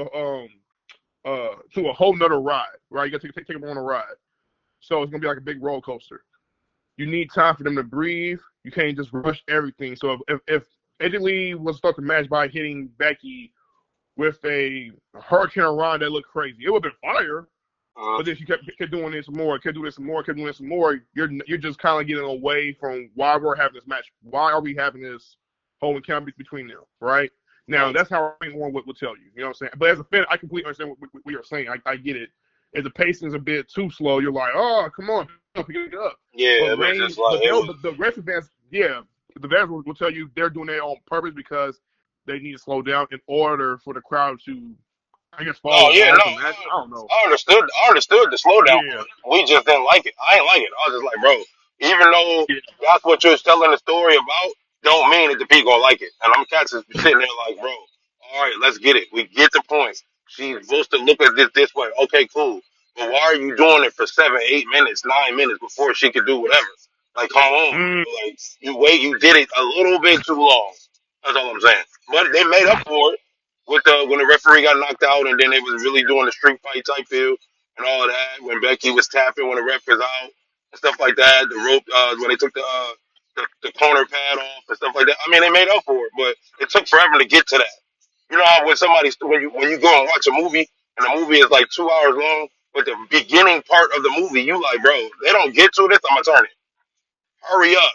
a whole nother ride, right? You gotta take them on a ride. So it's gonna be like a big roller coaster. You need time for them to breathe. You can't just rush everything. So if AJ Lee was to start the match by hitting Becky with a hurricane run that looked crazy, it would have been fire. But then she kept doing this more, kept doing this some more. You're just kind of getting away from why we're having this match. Why are we having this whole encounter between them, right? Now, that's how anyone would tell you. You know what I'm saying? But as a fan, I completely understand what you're saying. I get it. If the pacing is a bit too slow, you're like, oh, come on, pick it up. Yeah, but the rest of the fans, the fans will tell you they're doing that on purpose because they need to slow down in order for the crowd to, I guess, follow the match. I don't know. I understood the slowdown. Yeah. We just didn't like it. I didn't like it. I was just like, bro, even though that's what you're telling the story about, don't mean that the people gonna like it. And I'm catching sitting there like, bro, all right, let's get it. We get the point. She's supposed to look at this way. Okay, cool. But why are you doing it for 7, 8 minutes, 9 minutes before she could do whatever? Like, come on. Like, you did it a little bit too long. That's all I'm saying. But they made up for it with when the referee got knocked out, and then they was really doing the street fight type feel and all of that. When Becky was tapping when the ref was out and stuff like that. The rope when they took the corner pad off and stuff like that. I mean, they made up for it, but it took forever to get to that. You know how when you go and watch a movie and the movie is like 2 hours long, but the beginning part of the movie, you like, bro, they don't get to this, I'm gonna turn it. Hurry up.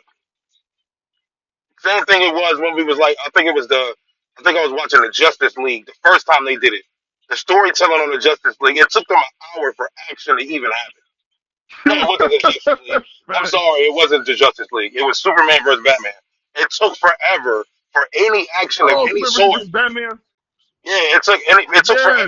Same thing it was when we was like, I think I was watching the Justice League the first time they did it. The storytelling on the Justice League, it took them an hour for action to even happen. No, it wasn't the Justice League. I'm sorry, it wasn't the Justice League. It was Superman versus Batman. It took forever for any action of any sort. Batman. Yeah, it took like an hour.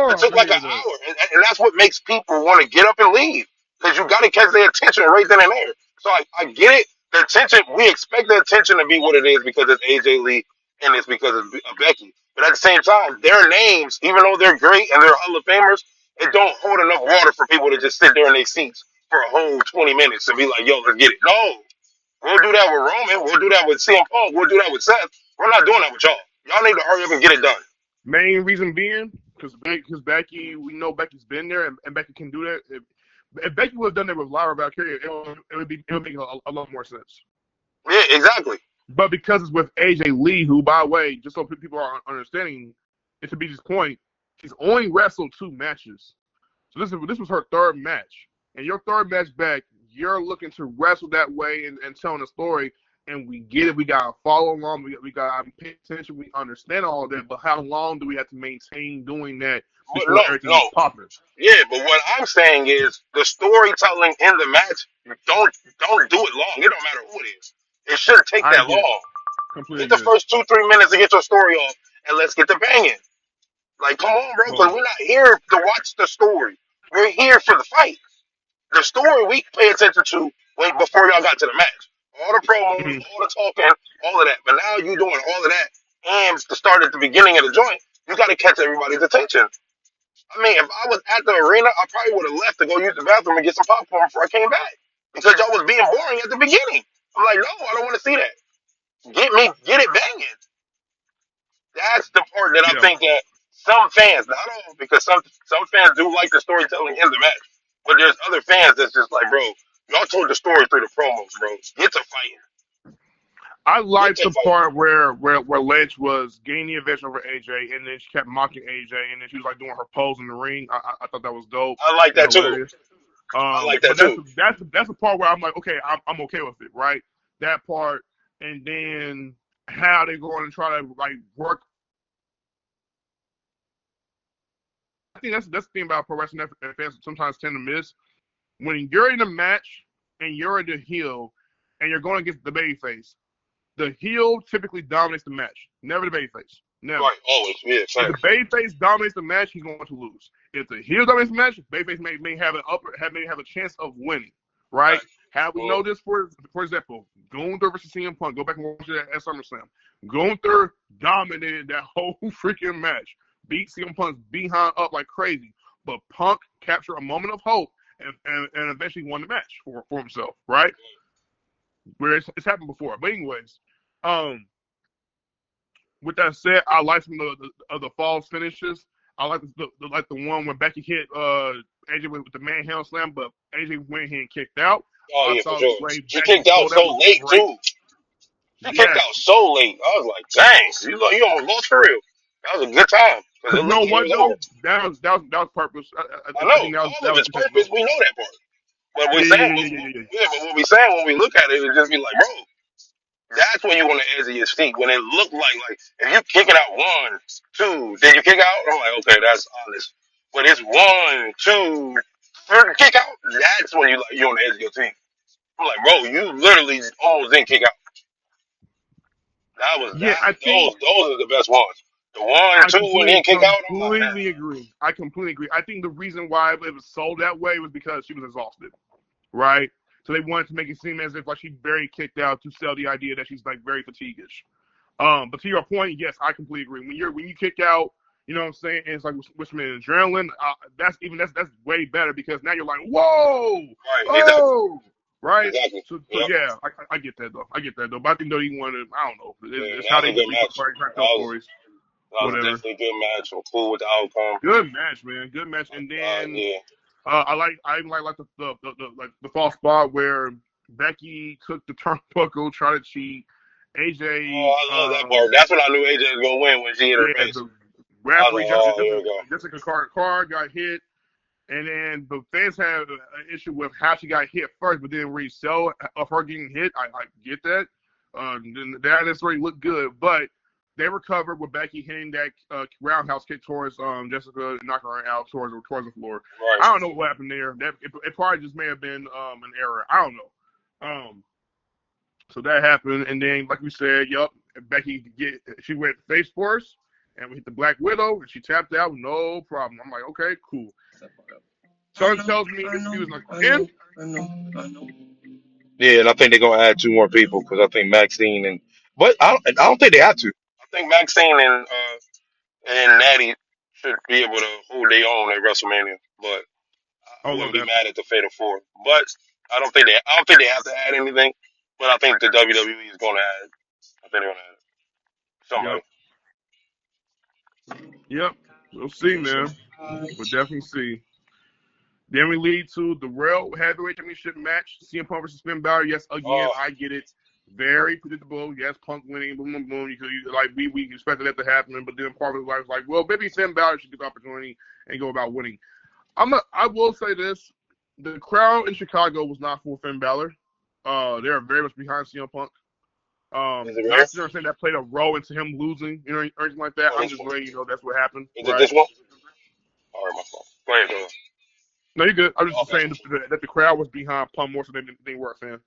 It took like an hour, and that's what makes people want to get up and leave because you got to catch their attention right then and there. So I get it. The attention, we expect the attention to be what it is because it's AJ Lee and it's because of Becky. But at the same time, their names, even though they're great and they're Hall of Famers, it don't hold enough water for people to just sit there in their seats for a whole 20 minutes and be like, yo, let's get it. No. We'll do that with Roman. We'll do that with CM Punk. We'll do that with Seth. We're not doing that with y'all. Y'all need to hurry up and get it done. Main reason being, because Becky, we know Becky's been there, and Becky can do that. If Becky would have done that with Lyra Valkyria, it would make a lot more sense. Yeah, exactly. But because it's with AJ Lee, who, by the way, just so people are understanding, and to BG's point, she's only wrestled 2 matches. So this was her 3rd match. And your 3rd match back, you're looking to wrestle that way and telling a story. And we get it. We got to follow along. We got to pay attention. We understand all of that. But how long do we have to maintain doing that before everything No. gets popular? Yeah, but what I'm saying is the storytelling in the match, don't do it long. It don't matter who it is. It shouldn't take I that get it. long. Completely Get the get it. first 2-3 minutes to get your story off, and let's get the banging. Like, come on, bro, because Well, we're not here to watch the story. We're here for the fight. The story we pay attention to before y'all got to the match. All the promos, mhm. all the talking, all of that. But now you doing all of that, and to start at the beginning of the joint, you got to catch everybody's attention. I mean, if I was at the arena, I probably would have left to go use the bathroom and get some popcorn before I came back because y'all was being boring at the beginning. I'm like, no, I don't want to see that. Get it banging. That's the part that I Yeah. think that some fans, not all, because some fans do like the storytelling in the match, but there's other fans that's just like, bro, y'all told the story through the promos, bro. Get to fighting. I Get liked to the fighting. part where Lynch was gaining the advantage over AJ, and then she kept mocking AJ, and then she was like doing her pose in the ring. I thought that was dope I like and that too. hilarious. I like that But too. that's the part where I'm like, okay, I'm okay with it, right? That part, and then how they going to try to like work. I think that's the thing about pro wrestling that fans sometimes tend to miss. When you're in a match and you're in the heel, and you're going against the babyface, the heel typically dominates the match, never the babyface, never. Right, always. Yeah, If the facts. babyface dominates the match, he's going to lose. If the heel dominates the match, babyface may have may have a chance of winning. Right? Facts. How we know this? For example, Gunther versus CM Punk. Go back and watch it at SummerSlam. Gunther dominated that whole freaking match. Beat CM Punk's behind up like crazy. But Punk captured a moment of hope and eventually won the match for himself. Right? Where it's happened before. But anyways, um, with that said, I like some of the false finishes. I like the one when Becky hit AJ with the manhandle slam, but AJ went ahead and kicked out. Oh I yeah, for thought the sure. way She Becky kicked out sold that was so late great. too. She kicked Yes. out so late. I was like, dang, you almost lost for real. That was a good time because Because it you looked know like it what was over. though? That was purpose. I I know think all that of was it's intentional. purpose. We know that part. But we're Yeah, saying, yeah, yeah, yeah, yeah, yeah. yeah, but what we saying when we look at it is just be like, bro, that's when you want to edge of your seat. When it looked like if you kicking out 1, 2, then you kick out. I'm like, okay, that's honest. But it's 1, 2, 3 kick out. That's when you on the edge of your seat. I'm like, bro, you literally almost didn't kick out. That was Yeah, that. I think Those are the best ones. The one, I 2, and then kick out. I'm like, completely agree. I completely agree. I think the reason why it was sold that way was because she was exhausted, right? So they wanted to make it seem as if like she very kicked out to sell the idea that she's like very fatiguish. But to your point, yes, I completely agree. When you kick out, you know what I'm saying? And it's like with some adrenaline. That's way better because now you're like, whoa, right, exactly, oh, right. exactly. So Yep. yeah, I get that though. I get that though. But I think though you want to, I don't know. Yeah, It's that how was they a good tell match. tell stories, That was whatever. definitely a good match. I'm cool with the outcome. Good match, man. Good match. And then Yeah. I even like the false spot where Becky took the turnbuckle, tried to cheat. AJ, Oh, I love that part. That's when I knew AJ was gonna win when she hit her yeah, face. the I was referee like, oh, here we go. Jessica Car got hit, and then the fans had an issue with how she got hit first, but then really sell of her getting hit. I get that. That necessarily looked good, but they recovered with Becky hitting that roundhouse kick towards Jessica, knocking her out towards the floor. Right. I don't know what happened there. It probably just may have been an error. I don't know. So that happened, and then like we said, Becky she went face first, and we hit the Black Widow, and she tapped out, no problem. I'm like, okay, cool. Someone tells me this feud is not going to end. I know. Yeah, and I think they're gonna add 2 more people because I think Maxine but I don't think they have to. I think Maxine and Natty should be able to hold their own at WrestleMania, but I I love wouldn't be that. mad at the Fatal 4. But I don't think they have to add anything. But I think the WWE is gonna add. I think they're gonna add somebody. Yep. Yep. We'll see, man. We'll definitely see. Then we lead to the Rail Heavyweight Championship match. CM Punk versus Finn Balor. Yes, again, Oh, I get it. Very predictable. Yes, Punk winning, boom, boom, boom. Like we expected that to happen, but then part of his life was like, well, maybe Finn Balor should get the opportunity and go about winning. I will say this: the crowd in Chicago was not for Finn Balor. They are very much behind CM Punk. Is it Not real? saying that played a role into him losing, or anything like that. Oh, I'm this just one. letting you know that's what happened, Is it right? this one? All right, my fault. Go ahead, go ahead. No, you're good. I'm just Okay. saying that the crowd was behind Punk more so than they were a fan.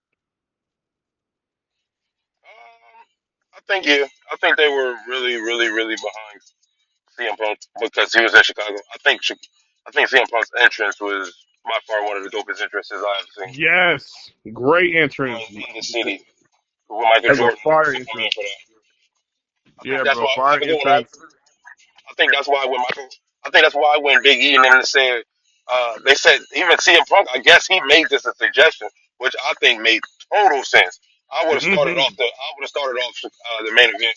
I think yeah. I think they were really, really, really behind CM Punk because he was in Chicago. I think CM Punk's entrance was by far one of the dopest entrances I've seen Yes, great entrance. in the city. With Michael That was Jordan a fire to come in entrance. for that. I think Yeah, that's bro, why. I fire forget what entrance. I think that's why when Michael. I think that's why when Big E and them said, they said even CM Punk. I guess he made this a suggestion, which I think made total sense. Hmm. I would have started off the main event.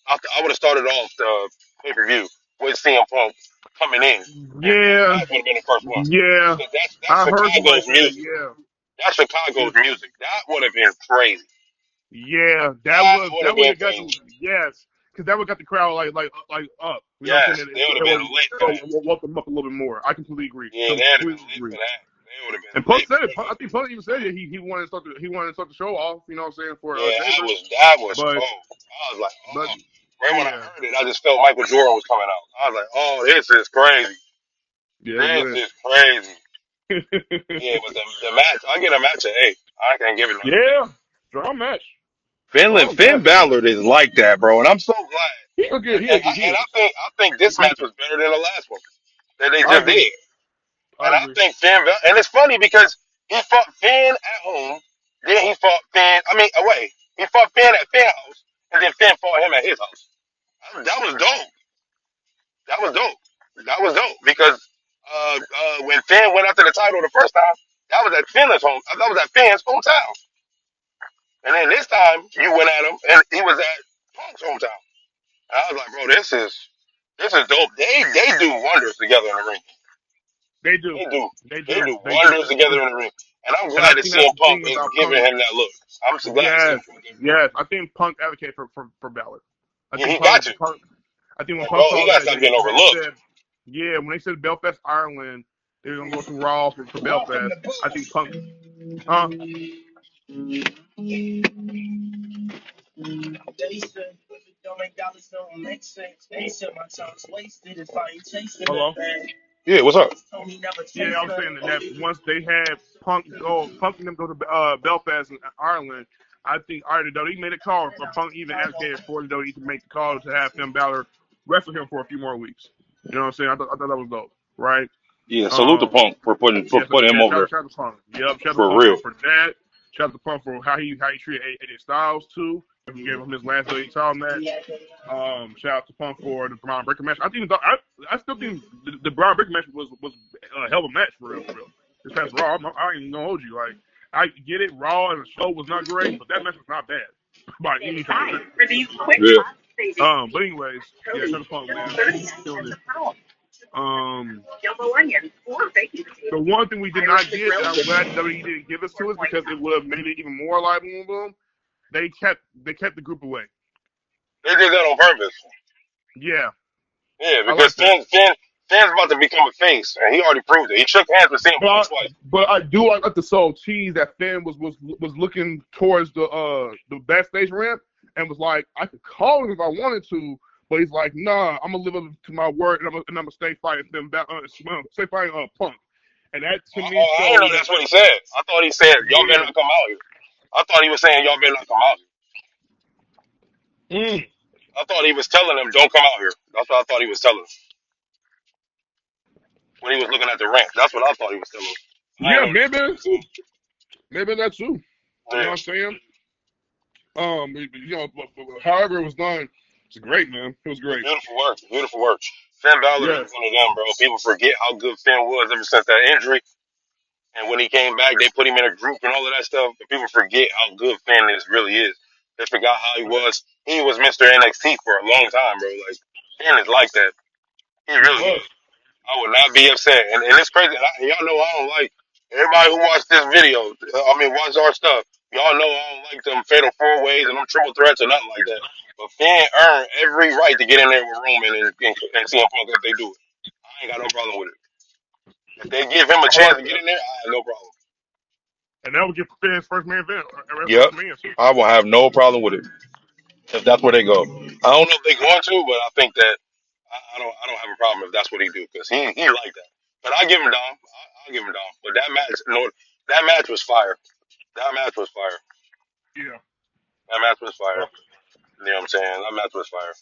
I would have started off the pay per view with CM Punk coming in, and Yeah, that would have been the first one. yeah. Because that's I heard somebody Chicago's say that. music. Yeah, That's Chicago's music. That would have been crazy. yeah. That would have That would been have got crazy. the yes, because that would got the crowd like up. You know what I'm Yes, saying? they would It have been would lit for that. woke them up a little bit more. I completely agree. Yeah, they would have Completely been lit for agree. that. They would have been And Punk lit said for it. that. I think Punk even said it. He wanted to start the show off. You know what I'm saying for Yeah, Taylor, that was but cold. I was like, but oh. Right when I yeah, heard it, I just felt Michael Jordan was coming out. I was like, oh, this is crazy. yeah, it This was is crazy. Yeah, lit. but the match, I get a match at 8. I can't give it no 8. Yeah, strong match, strong Finn match, man. Balor is like that, bro, and I'm so glad. He'll get he And is. I think this match was better than the last one that they I just agree. did. I And I agree. think and it's funny because he fought Finn at home, then he fought Finn. I mean, away. He fought Finn at Finn's house, and then Finn fought him at his house. That was dope. That was dope. That was dope because when Finn went after the title the first time, that was at Finn's home. That was at Finn's hometown. And then this time you went at him, and he was at Punk's hometown. And I was like, bro, this is dope. They do wonders together in the ring. They do. They do. They They do. do They do. wonders together in the ring. And I'm And I glad that think that's CM the Punk thing is about giving Punk. him that look. I'm so glad that CM Yes, Punk is giving him that yes. look. I think Punk advocated for Balor. I Yeah, think he got to. Punk. I think when Like, Punk bro, he saw got to that stop getting they overlooked. said, yeah, when they said Belfast, Ireland, they were gonna go through Raw for Belfast. I think Punk. Huh? Hello. Yeah, what's up? Yeah, I was saying that once they had Punk and them go to Belfast and Ireland, I think Ireland though he made a call, or Punk even advocated for the WWE to make the call to have Finn Balor wrestle him for a few more weeks. You know what I'm saying? I thought that was dope, right? Yeah, salute to Um, Punk for yes, putting him yeah, over shout out to Punk. Yep, shout out to there for Punk real. for that. Shout out to Punk for how he treated AJ Styles too. He gave him his last WWE title match. Shout out to Punk for the Brown Breaker match. I still think the Brown Breaker match was a hell of a match for real, for real. This past Raw, I ain't even gonna hold you. Like I get it, Raw and the show was not great, but that match was not bad by any fucking stretch. Yeah. But anyways, yeah, shout out to Punk, man, killing it. Um, the one thing we did not get, and I'm glad WWE didn't give us to us because it would have made it even more like boom boom. They kept the group away. They did that on purpose. Yeah, Yeah, I because like that. Finn's about to become a face, and he already proved it. He shook hands with CM Punk But twice. but I do like the soul cheese that Finn was looking towards the backstage ramp and was like, I could call him if I wanted to, but he's like, nah, I'm gonna live up to my word and I'm gonna stay fighting Finn stay fighting Punk. And that to me I didn't showed know that that's what he said. I thought he said, y'all better yeah. not come out here. I thought he was saying, y'all better not come out here. Mm. I thought he was telling them, don't come out here. That's what I thought he was telling them when he was looking at the ramp. That's what I thought he was telling them. I Yeah, didn't know that's what he was saying. maybe that's too. You know Yeah. what I'm saying? However it was done, it's great, man. It was great. Beautiful work. Beautiful work. Finn Balor is Yes. one of them, bro. People forget how good Finn was ever since that injury. And when he came back, they put him in a group and all of that stuff. But people forget how good Finn really is. They forgot how he was. He was Mr. NXT for a long time, bro. Like, Finn is like that. He He really was. is. I would not be upset. And it's crazy. Y'all know I don't like everybody who watched this video. I mean, watch our stuff. y'all know I don't like them fatal four ways and them triple threats or nothing like that. But Finn earned every right to get in there with Roman and CM Punk if they do it. I ain't got no problem with it. If they give him a All chance right. to get in there, I have no problem. And that would get Finn's first main event at Yep. WrestleMania. I will have no problem with it if that's where they go. I don't know if they're going to, but I think that I don't have a problem if that's what he do because he like that. But I give him Dom. I'll give him Dom. But that match, no, that match was fire. That match was fire. Yeah. That match was fire. Oh, You know what I'm saying? That match was fire.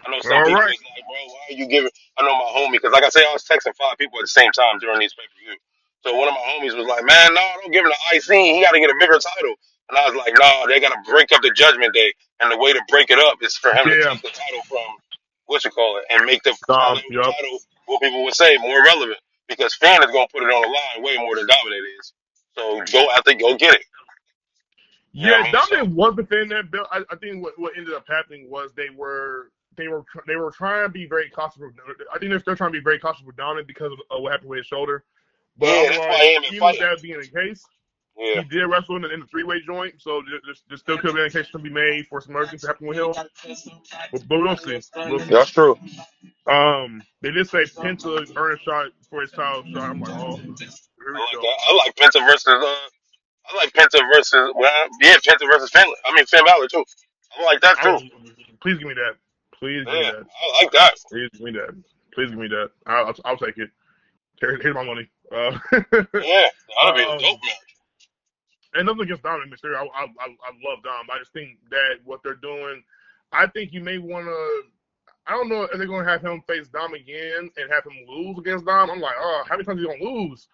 I know some all people right. was like, bro, why are you giving? I know my homie, because like I say, I was texting 5 people at the same time during these pay-per-view. So one of my homies was like, man, no, don't give him the IC. He got to get a bigger title. And I was like, no, they got to break up the Judgment Day. And the way to break it up is for him to Yeah. take the title from, what you call it, and make the Yep. title, what people would say, more relevant. Because Fan is going to put it on the line way more than Dominate is. So I think go get it. You know Yeah, what I mean? So, Dominic was within that bill. I think what ended up happening was they were trying to be very cautious. I think they're still trying to be very cautious with Dominic because of what happened with his shoulder. But yeah, I'm that's why like, he ain't been even with fighting. that being the case, Yeah. he did wrestle in the three-way joint, so there still could be a case to be made for some other things to happen with him. But we'll see. We'll see. That's true. They did say Penta earned a shot for his title shot. I'm like, oh, here I we like go. that. I like Penta versus I like Penta versus Penta versus Finn Balor too. I like that too. Please give me that. Please give me Yeah, that. I like that. Please give me that. Please give me that. I'll take it. Here's my money. Yeah, that'll be a um, dope match. and nothing against Dominic Mysterio. I love Dom. I just think that what they're doing, I think you may want to. I don't know if they're going to have him face Dom again and have him lose against Dom. I'm like, oh, how many times are you going to lose?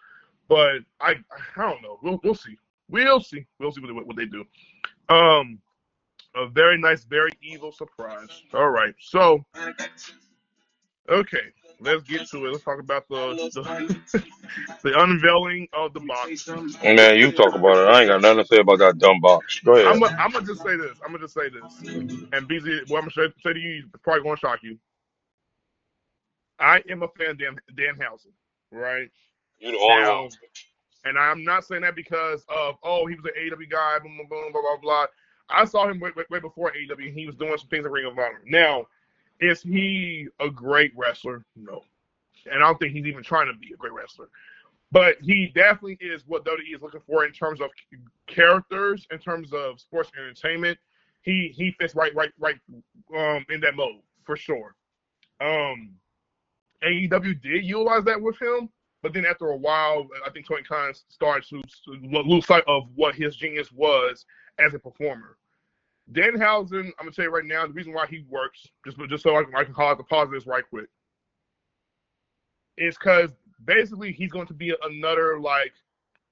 But I don't know. We'll see. We'll see. We'll see what they do. A very nice, very evil surprise. All right, so okay, let's get to it. Let's talk about the unveiling of the box. Man, you talk about it. I ain't got nothing to say about that dumb box. Go ahead. I'm gonna just say this. And BZ, what I'm gonna say to you, it's probably gonna shock you. I am a fan of Danhausen, right? You the only one. Now, and I'm not saying that because of he was an AEW guy, boom, boom, boom, blah blah blah. I saw him way before AEW. He was doing some things in Ring of Honor. Now, is he a great wrestler? No, and I don't think he's even trying to be a great wrestler. But he definitely is what WWE is looking for in terms of characters, in terms of sports entertainment. He fits right in that mode for sure. AEW did utilize that with him, but then after a while, I think Tony Khan started to lose sight of what his genius was as a performer. Danhausen, I'm gonna tell you right now, the reason why he works, just so I can call out the positives right quick, is because basically he's going to be another like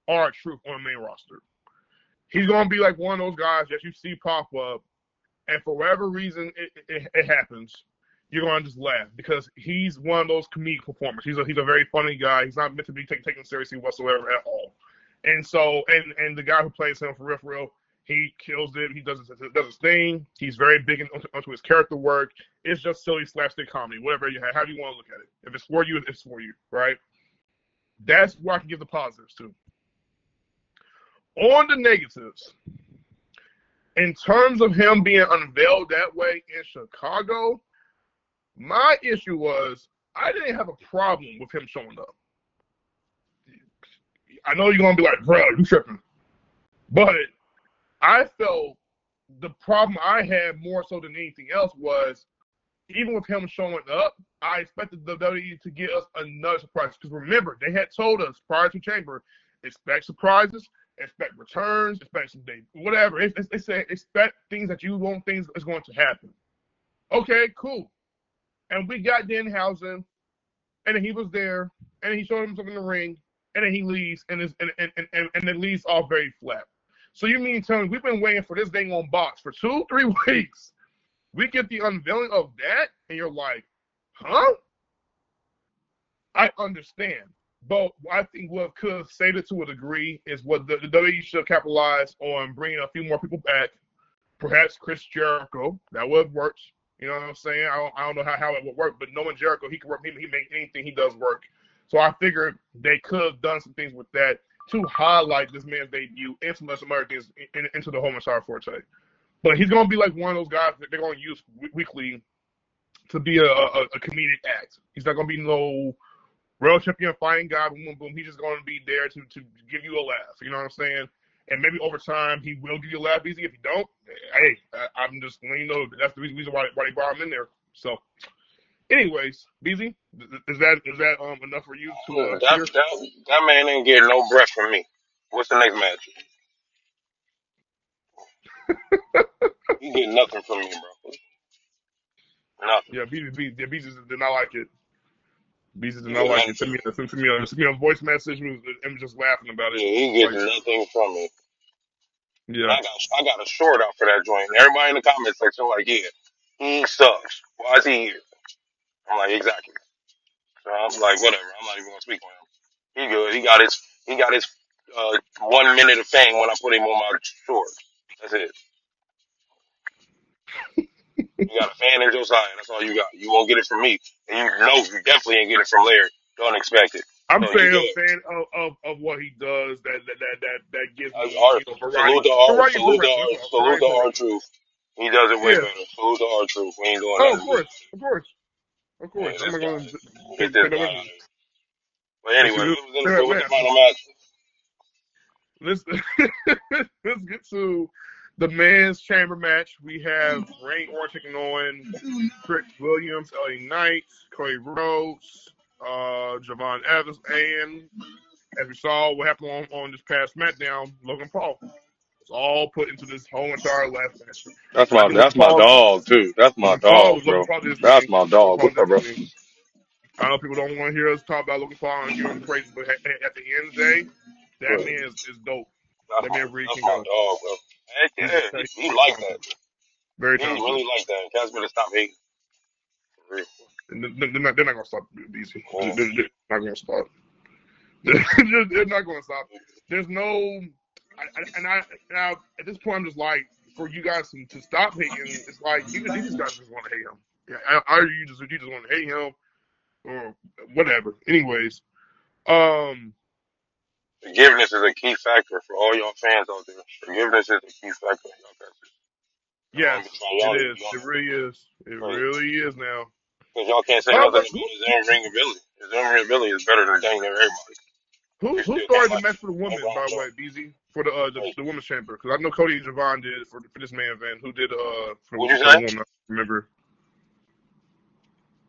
R-Truth on the main roster. He's going to be like one of those guys that you see pop up, and for whatever reason it happens, you're going to just laugh because he's one of those comedic performers. He's a very funny guy. He's not meant to be taken seriously whatsoever at all. And so, and the guy who plays him for real, he kills it. He does his thing. He's very big onto his character work. It's just silly slapstick comedy, whatever you have, however you want to look at it. If it's for you, it's for you, right? That's where I can give the positives to. On the negatives, in terms of him being unveiled that way in Chicago, my issue was I didn't have a problem with him showing up. I know you're going to be like, bro, you tripping. But I felt the problem I had more so than anything else was even with him showing up, I expected the WWE to give us another surprise. Because remember, they had told us prior to Chamber, expect surprises, expect returns, expect some days, whatever. They said expect things that you won't think is going to happen. Okay, cool. And we got Danhausen, and then he was there, and he showed himself in the ring, and then he leaves, and it leaves off very flat. So you mean tell me we've been waiting for this dang on box for 2-3 weeks? We get the unveiling of that, and you're like, huh? I understand. But I think what could have saved it to a degree is what the WWE should capitalize on bringing a few more people back. Perhaps Chris Jericho. That would have worked. You know what I'm saying? I don't know how it would work, but knowing Jericho, he can work. He make anything he does work. So I figured they could have done some things with that to highlight this man's debut and some other things into the whole entire forte. But he's gonna be like one of those guys that they're gonna use weekly to be a comedic act. He's not gonna be no world champion fighting guy. Boom, boom, boom. He's just gonna be there to give you a laugh. You know what I'm saying? And maybe over time he will give you a laugh. Easy. If you don't, hey, I'm just letting you know that's the reason why they brought him in there. So, anyways, BZ, is that enough for you to hear? That man ain't getting no breath from me. What's the next match? He getting nothing from me, bro. Nothing. Yeah, BZ did not like it. BZ did He not getting like nothing it. from me. Send me a voice message and was just laughing about it. Yeah, he Like, getting nothing from me. And yeah. I got a short out for that joint. And everybody in the comment section like, yeah, he sucks. Why is he here? I'm like, exactly. So I'm like, whatever. I'm not even gonna speak on him. He good. He got his 1 minute of fame when I put him on my short. That's it. You got a fan in Josiah. That's all you got. You won't get it from me, and you know you definitely ain't get it from Larry. Don't expect it. I'm So you saying a good. fan of what he does that gives me variety of wrestling. That's all. Salute Variety the of R wrestling. Truth. He does it way Yeah. better. Salute the R Truth. We ain't doing Oh, nothing. of course. Hey, I'm this not guy. going to Get take this that guy away out from of you. here. But anyway, what was the Man, final match? let's let's get to the men's chamber match. We have Ray Orange taking on Chris Williams, LA Knight, Cody Rhodes, Javon Evans, and as we saw what happened on this past SmackDown, Logan Paul. It's all put into this whole entire last match. I think That's my dog too. That's my dog, Logan bro. Paul did his That's thing. my Logan dog. Paul What's did up, his bro? thing. I know people don't want to hear us talk about Logan Paul and give him praise, but at the end of the day, that man is dope. That man really That's can my go. dog, bro. Heck He's yeah, he very like talented. that. Very He talented. really like that. Cats better stop hating. For real. And they're not going to stop BC. Yeah. They're not going to stop. They're not going to stop. There's no, now at this point I'm just like, for you guys to stop hating, it's like you just guys just want to hate him. Yeah, either you just want to hate him or whatever. Anyways, Forgiveness is a key factor for all y'all fans out there. Forgiveness is a key factor. Y'all got this. yes, it is. Y'all It really is. It crazy. really is now. Because y'all can't say nothing But about his in-ring ability. His in-ring ability is better than dang near everybody. You who still can't started the like match for the him. women, by the way, BZ, for the women's chamber? Because I know Cody and Javon did for this main event. Who did for What'd you the say? woman? I remember.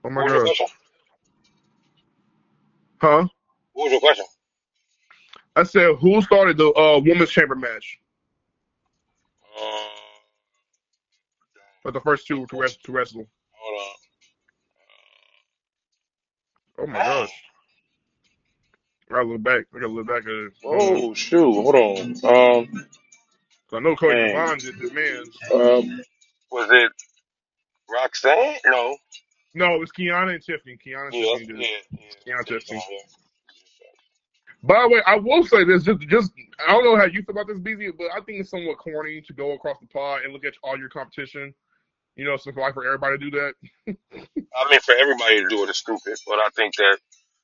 Oh my What was your gosh. question? Huh? What was your question? I said who started the women's chamber match? Uh, But the first two to wrestle. hold on. Oh my Dang. gosh. I gotta look back. At it. Hold on. Oh shoot, hold on. 'Cause I know Cody and Dang. Javon did men's. Was it Roxanne? No. No, it was Kiana and Tiffany. Kiana and Yeah, Tiffany did it. yeah. Kiana and Same Tiffany. time, yeah. By the way, I will say this: just I don't know how you feel about this, BZ, but I think it's somewhat corny to go across the pod and look at all your competition. You know, so like for everybody to do that. I mean, for everybody to do it is stupid, but I think that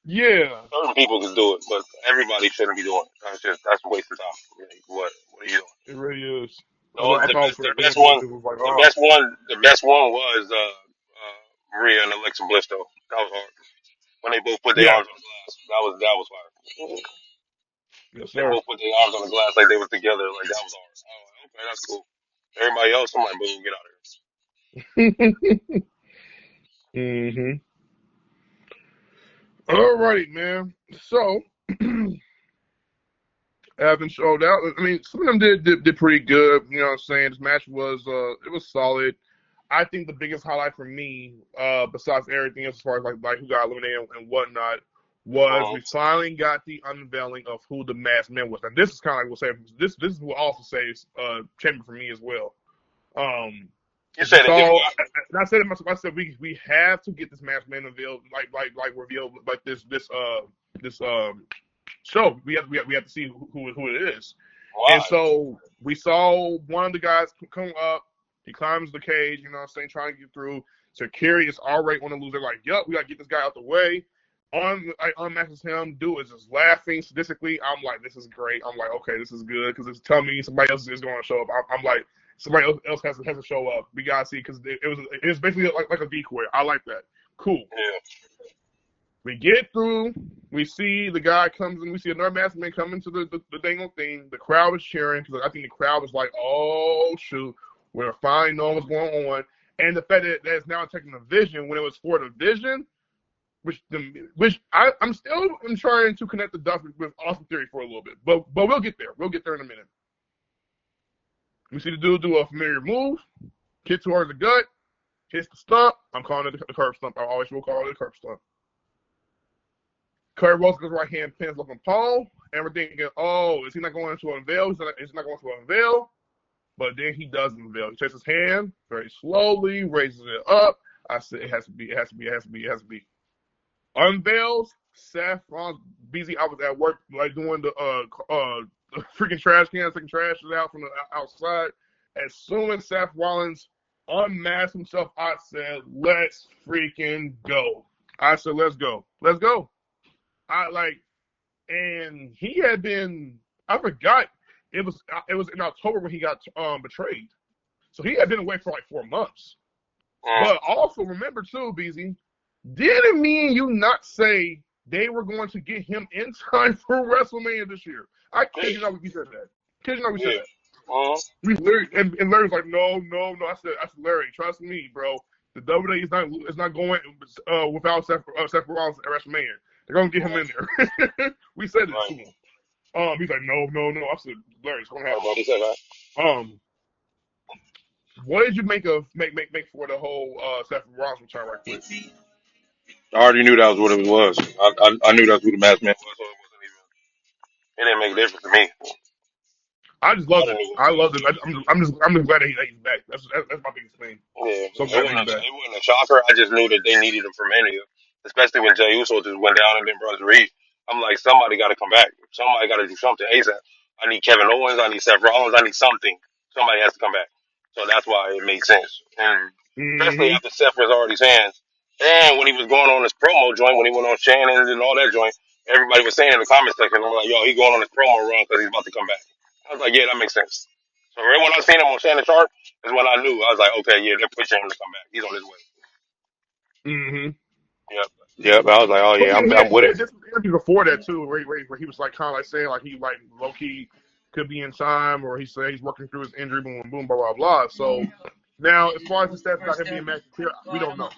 Yeah, certain people can do it, but everybody shouldn't be doing it. That's a waste of time. Really. What are you doing? it really is. No, I thought for the everyone best to do it, one, it was like, the best one was Maria and Alexa Bliss though. That was hard when they both put their yeah, arms on the glass. That was hard. yes, They sir. both put their arms on the glass like they was together. Like that was hard. I was like, okay, that's cool. Everybody else, I'm like, boom, get out of Mhm. All right, man. So, Evan showed out. I mean, some of them did pretty good. You know what I'm saying? This match was it was solid. I think the biggest highlight for me, besides everything else as far as like who got eliminated and whatnot, was here. we finally got the unveiling of who the masked man was. And this is kind of like we'll say this is what also says champion for me as well. You As we said it did saw, what? and I said it myself. I said we have to get this masked man revealed like revealed like this show. We have to see who it is. And Why? so we saw one of the guys come up. He climbs the cage, you know what I'm saying, trying to get through. Security is already on the loose. They're like, yup, we got to get this guy out the way. unmatches him. Dude is just laughing sadistically. I'm like, this is great. I'm like, okay, this is good because it's telling me somebody else is going to show up. I'm like, somebody else has to show up. We gotta see because it was basically like a decoy. I like that. Cool. Yeah. We get through. We see the guy comes in. We see another masked man come into the dang thing. The crowd was cheering because I think the crowd was like, "Oh shoot, we're finally knowing what's going on." And the fact that it's now taking the Vision when it was for the Vision, which I'm still trying to connect the dots with Austin Theory for a little bit, but we'll get there. We'll get there in a minute. We see the dude do a familiar move, kick towards the gut, hits the stump. I'm calling it the curb stump. I always will call it a curb stump. Curry Rose goes right hand pins Logan Paul, and we're thinking, oh, is he not going to unveil? Is he not going to unveil? But then he does unveil. He takes his hand very slowly, raises it up. I said, it has to be. Unveils Seth Rollins. BZ, I was at work, like doing the freaking trash can, taking trash out from the outside. As soon as Seth Rollins unmasked himself, I said, let's freaking go. I said, let's go. Let's go. And he had been. I forgot it was in October when he got betrayed, so he had been away for like 4 months. But also remember too, BZ, didn't me and you not say they were going to get him in time for WrestleMania this year? I kid you not, we said that. Kid you not, we said that. We literally, and Larry's like, no. I said, Larry, trust me, bro. The WWE is not going without Seth Rollins at WrestleMania. They're gonna get him in there. We said it to him. He's like, no. I said, Larry, it's gonna happen. What did you make for the whole Seth Rollins return right quick? I already knew that was what it was. I knew that's who the masked man was. So it wasn't even. It didn't make a difference to me. I just loved it. I loved it. I'm just glad that he's back. That's my biggest thing. Yeah, So glad he's back. it wasn't a shocker. I just knew that they needed him for Mania, especially when Jey Uso just went down and then brought Reed. I'm like, somebody got to come back. Somebody got to do something ASAP. I need Kevin Owens. I need Seth Rollins. I need something. Somebody has to come back. So that's why it made sense. And especially after Seth was already saying, and when he was going on his promo joint, when he went on Shannon and all that joint, everybody was saying in the comment section, I'm like, yo, he going on his promo run because he's about to come back. I was like, yeah, that makes sense. So right when I seen him on Shannon Sharp is when I knew. I was like, okay, yeah, they're pushing him to come back. He's on his way. Yep. I was like, oh yeah, I'm with it. This interview before that too, where he was like kind of like saying like he like low key could be in time, or he said he's working through his injury, boom, boom, blah blah blah. So now, as far as the stats about him being match clear, we don't know.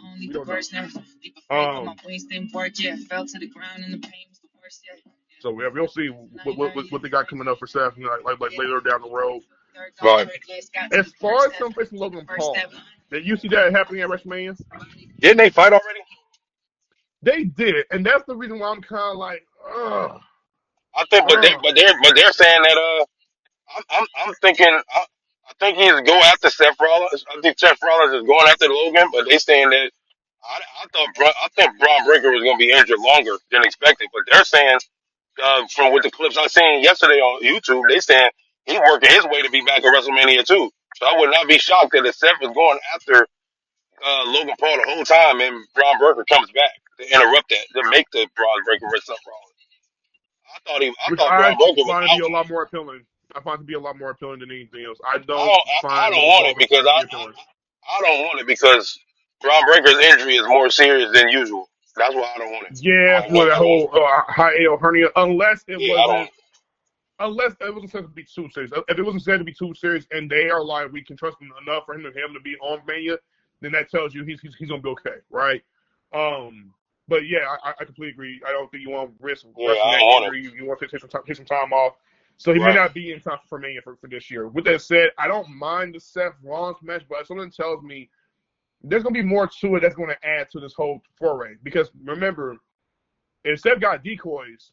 So we'll see what they got coming up for Seth, like later down the road. Right. As far as some facing Logan Paul, did you see that happening at WrestleMania? Didn't they fight already? They did, and that's the reason why I'm kind of like, ugh. I think, but they're saying that I'm thinking I think he's go after Seth Rollins. I think Seth Rollins is going after Logan, but they saying that I think Braun Breaker was going to be injured longer than expected, but they're saying from with the clips I seen yesterday on YouTube, they saying he working his way to be back at WrestleMania too. So I would not be shocked that if Seth was going after Logan Paul the whole time and Braun Breaker comes back to interrupt that, to make the Braun Breaker with Seth Rollins. I thought Braun Breaker was out. To be a lot more appealing. I find it to be a lot more appealing than anything else. I don't want it because I don't want it because Braun Breaker's injury is more serious than usual. That's why I don't want it. Yeah, for that whole high AL hernia, unless it wasn't said to be too serious. If it wasn't said to be too serious, and they are like, we can trust him enough for him to be on Mania, then that tells you he's gonna be okay, right? But yeah, I completely agree. I don't think you want to risk that injury. You want to take some time off. So he may not be in time for Mania for this year. With that said, I don't mind the Seth Rollins match, but something tells me there's going to be more to it that's going to add to this whole foray. Because remember, if Seth got decoys,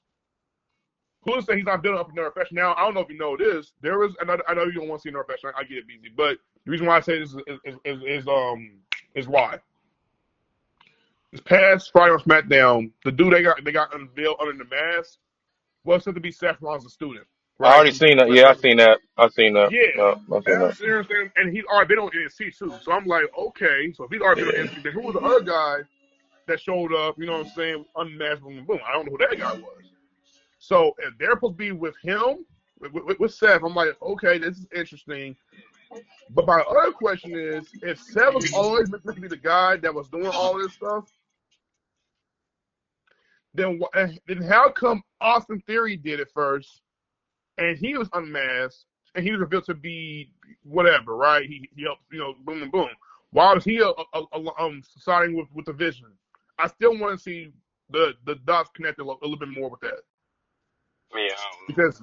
who's saying he's not building up another fashion? Now, I don't know if you know this. There is, and I know you don't want to see another fashion. I get it, BZ. But the reason why I say this is why. This past Friday on SmackDown, the dude they got unveiled under the mask was said to be Seth Rollins' student. Right? I already seen that. Yeah, I seen that. Yeah. I seen that. And he's already been on NXT too. So I'm like, okay. So if he's already been on NXT, then who was the other guy that showed up, you know what I'm saying, unmasked, boom, boom. I don't know who that guy was. So if they're supposed to be with him, with Seth, I'm like, okay, this is interesting. But my other question is, if Seth was always meant to be the guy that was doing all this stuff, then how come Austin Theory did it first, and he was unmasked, and he was revealed to be whatever, right? He helped, boom and boom. Why was he siding with the Vision? I still want to see the dots connected a little bit more with that. Yeah, because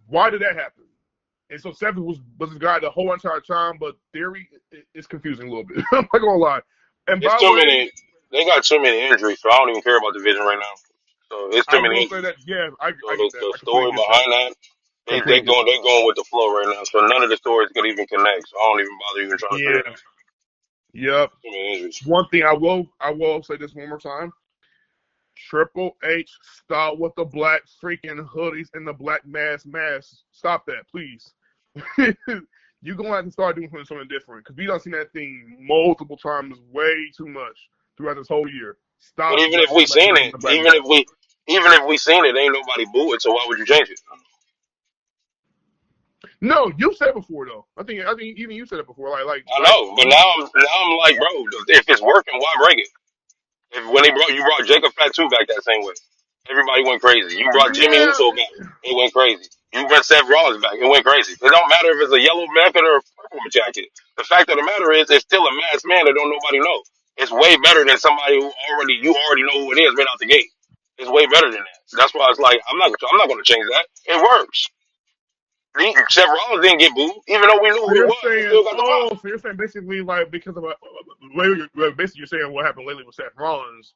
why did that happen? And so Seth was this guy the whole entire time, but Theory is confusing a little bit. I'm not gonna lie. And it's by the too way, many. They got too many injuries, so I don't even care about the Vision right now. So it's I too many will say injuries. that, yeah, I So get that. the I story completely get that. behind that, Completely get they're going with the flow right now. So none of the stories could even connect. So I don't even bother even trying to figure it that. out. Yeah. Yep. Too many injuries. One thing I will say this one more time. Triple H, stop with the black freaking hoodies and the black masks. Stop that, please. You're going to have to start doing something different because we done seen that thing multiple times, way too much throughout this whole year. But Stop even if the we black seen hoodies and it, the black masks. even if we seen it, ain't nobody boo it. So why would you change it? No, you said it before though. I think even you said it before. I know, but now I'm like, bro, if it's working, why break it? If when you brought Jacob Fatu back that same way, everybody went crazy. You brought Jimmy yeah, Uso back, it went crazy. You brought Seth Rollins back, it went crazy. It don't matter if it's a yellow jacket or a purple jacket. The fact of the matter is, it's still a masked man that don't nobody know. It's way better than somebody who you already know who it is right out the gate. It's way better than that. That's why it's like I'm not going to change that. It works. Seth Rollins didn't get booed, even though we knew so who he you're was. He saying, still got the pop. so you're saying basically because of basically you're saying what happened lately with Seth Rollins.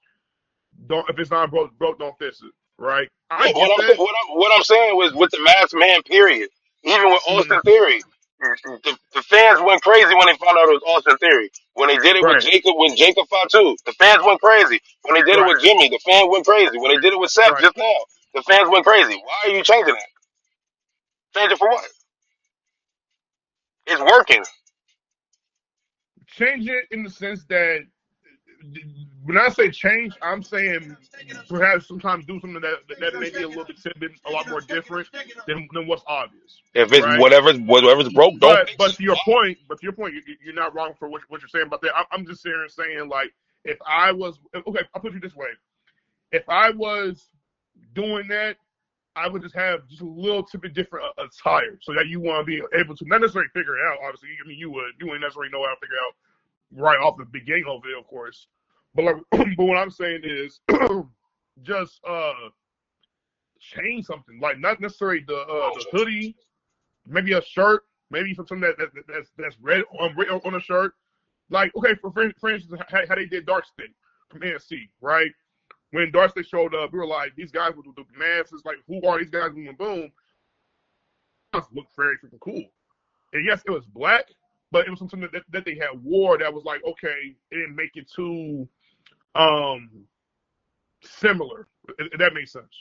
Don't if it's not broke, don't fix it. Right? I Yeah, get that. what I'm saying was with the masked man, period. Even with Mm-hmm. Austin Theory, the fans went crazy when they found out it was Austin Theory. When they did it Right. with Jacob Fatu, the fans went crazy. When they did it Right. with Jimmy, the fans went crazy. When they did it with Seth Right. just now, the fans went crazy. Why are you changing that? Change it for what? It's working. Change it in the sense that when I say change, I'm saying perhaps sometimes do something that may be a little bit a lot more different than what's obvious, If it's right? whatever's broke, don't fix But it. to your point, you're not wrong for what you're saying about that. I'm just saying like if I was okay, I'll put it this way: if I was doing that, I would just have just a little bit different attire so that you want to be able to not necessarily figure it out. Obviously, I mean you wouldn't necessarily know how to figure out right off the beginning of it, of course. But like, but what I'm saying is just change something. Like not necessarily the hoodie, maybe a shirt, maybe something that's red on a shirt. Like okay, for instance, how they did Dark State from NXT, right? When Dark State showed up, we were like, these guys with the masks, like who are these guys? Boom, boom. Looked very freaking cool. And yes, it was black, but it was something that they had wore that was like, okay, it didn't make it too similar. If that makes sense.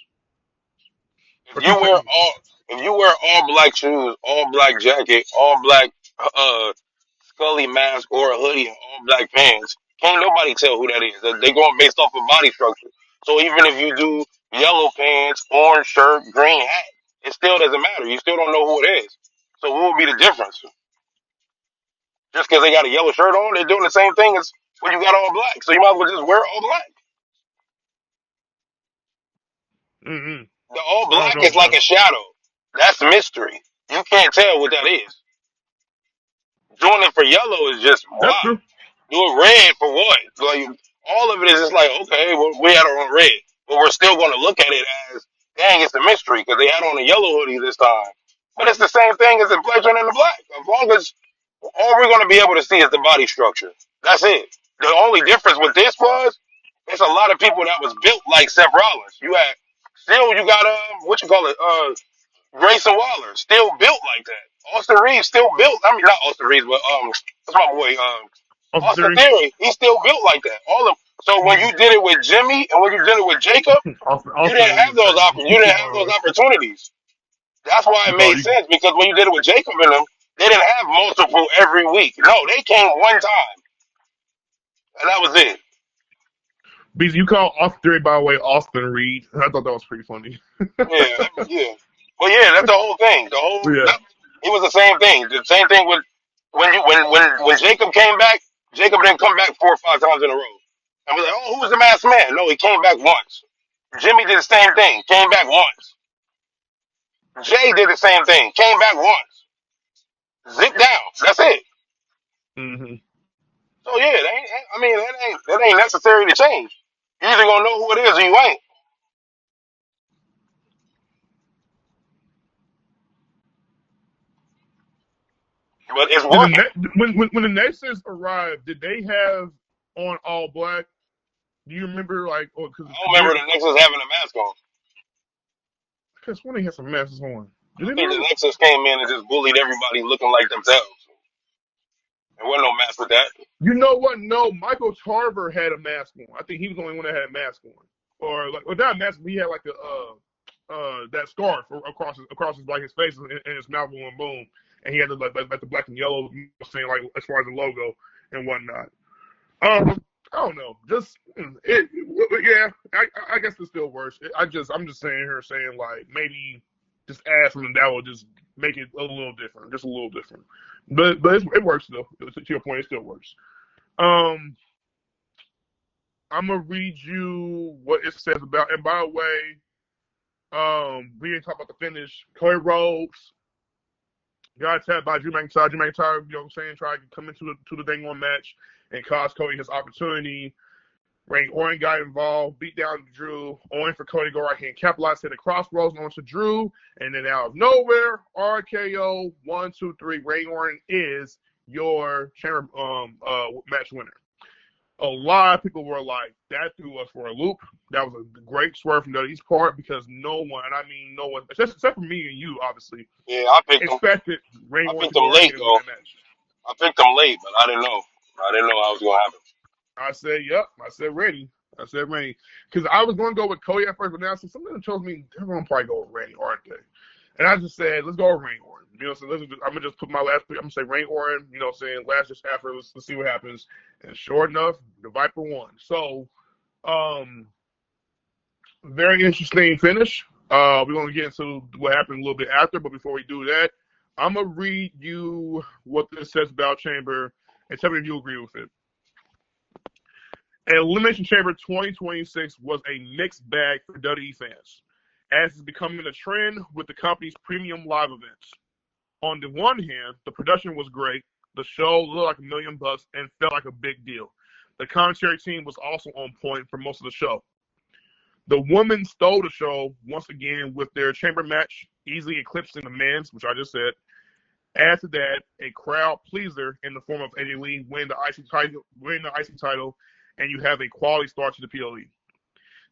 If Or you too wear similar. all if you wear all black shoes, all black jacket, all black Scully mask or a hoodie and all black pants, can't nobody tell who that is. They going based off of body structure. So even if you do yellow pants, orange shirt, green hat, it still doesn't matter. You still don't know who it is. So what would be the difference? Just because they got a yellow shirt on, they're doing the same thing as when you got all black. So you might as well just wear all black. Mm-hmm. The all I don't black know, is like bro. a shadow. That's mystery. You can't tell what that is. Doing it for yellow is just That's why. true. Do it red for what? Like all of it is just like okay, well, we had it on red, but we're still going to look at it as dang, it's a mystery because they had on a yellow hoodie this time. But it's the same thing as the pleasure and the black. As long as all we're going to be able to see is the body structure. That's it. The only difference with this was it's a lot of people that was built like Seth Rollins. You got what you call it Grayson Waller still built like that. Austin Reeves still built. I mean not Austin Reeves, but what's my boy Austin Austin Theory. Theory, he's still built like that. All of so when Mm-hmm. you did it with Jimmy and when you did it with Jacob, Austin Theory is you didn't crazy. have those opportunities. That's why it Bro, made sense because when you did it with Jacob and them, they didn't have multiple every week. No, they came one time and that was it. BZ, you call Austin Theory, by the way, Austin Reed. I thought that was pretty funny. Yeah. But yeah, that's the whole thing. Yeah. It was the same thing. The same thing with when Jacob came back. Jacob didn't come back 4 or 5 times in a row. I was like, oh, who was the masked man? No, he came back once. Jimmy did the same thing. Came back once. Jay did the same thing. Came back once. Zip down. That's it. Mm-hmm. So yeah, that ain't necessary to change. You either gonna know who it is or you ain't. But it's Did working. when the Nations arrived, did they have on all black? Do you remember, like, or because I don't remember the Nexus having a mask on. when they had some masks on? Did I they think the not? Nexus came in and just bullied everybody looking like themselves. There wasn't no mask with that. You know what? No, Michael Tarver had a mask on. I think he was the only one that had a mask on, or not a mask. He had like that scarf across his like his face and his mouth going boom, and he had the like the black and yellow saying like as far as the logo and whatnot. I don't know. Just yeah. I guess it's still worse. I'm just saying here saying like maybe just add something that will just make it a little different, just a little different. But it works though. To your point, it still works. I'm gonna read you what it says about. And by the way, we didn't talk about the finish. Cody Rhodes got tapped by Drew McIntyre. Drew McIntyre, you know what I'm saying, tried to come into the dang one match and cost Cody his opportunity. Randy Orton got involved, beat down Drew. Orton for Cody to go right hand, capitalize, hit a crossroads onto Drew, and then out of nowhere, RKO 1, 2, 3. Randy Orton is your chamber match winner. A lot of people were like, that threw us for a loop. That was a great swerve from WWE's part because no one, and I mean no one, except for me and you, obviously, Yeah, I picked them. expected Randy I Orton picked to go them right late here and win though. that match. I picked them late, but I didn't know. I didn't know how it was gonna happen. I said, yep. I said, Randy. Because I was going to go with Cody at first, but now something tells me they're going to probably go with Randy, aren't they? And I just said, let's go with Randy Orton. You know, so I'm going to just put my last pick. I'm going to say Randy Orton, you know what I'm saying, last just after. Let's see what happens. And sure enough, the Viper won. So, very interesting finish. We're going to get into what happened a little bit after, but before we do that, I'm going to read you what this says about Chamber and tell me if you agree with it. Elimination Chamber 2026 was a mixed bag for WWE fans, as it's becoming a trend with the company's premium live events. On the one hand, the production was great, the show looked like $1 million and felt like a big deal. The commentary team was also on point for most of the show. The women stole the show once again with their chamber match, easily eclipsing the men's, which I just said. Add to that, a crowd pleaser in the form of AJ Lee winning the IC title, and you have a quality start to the PLE.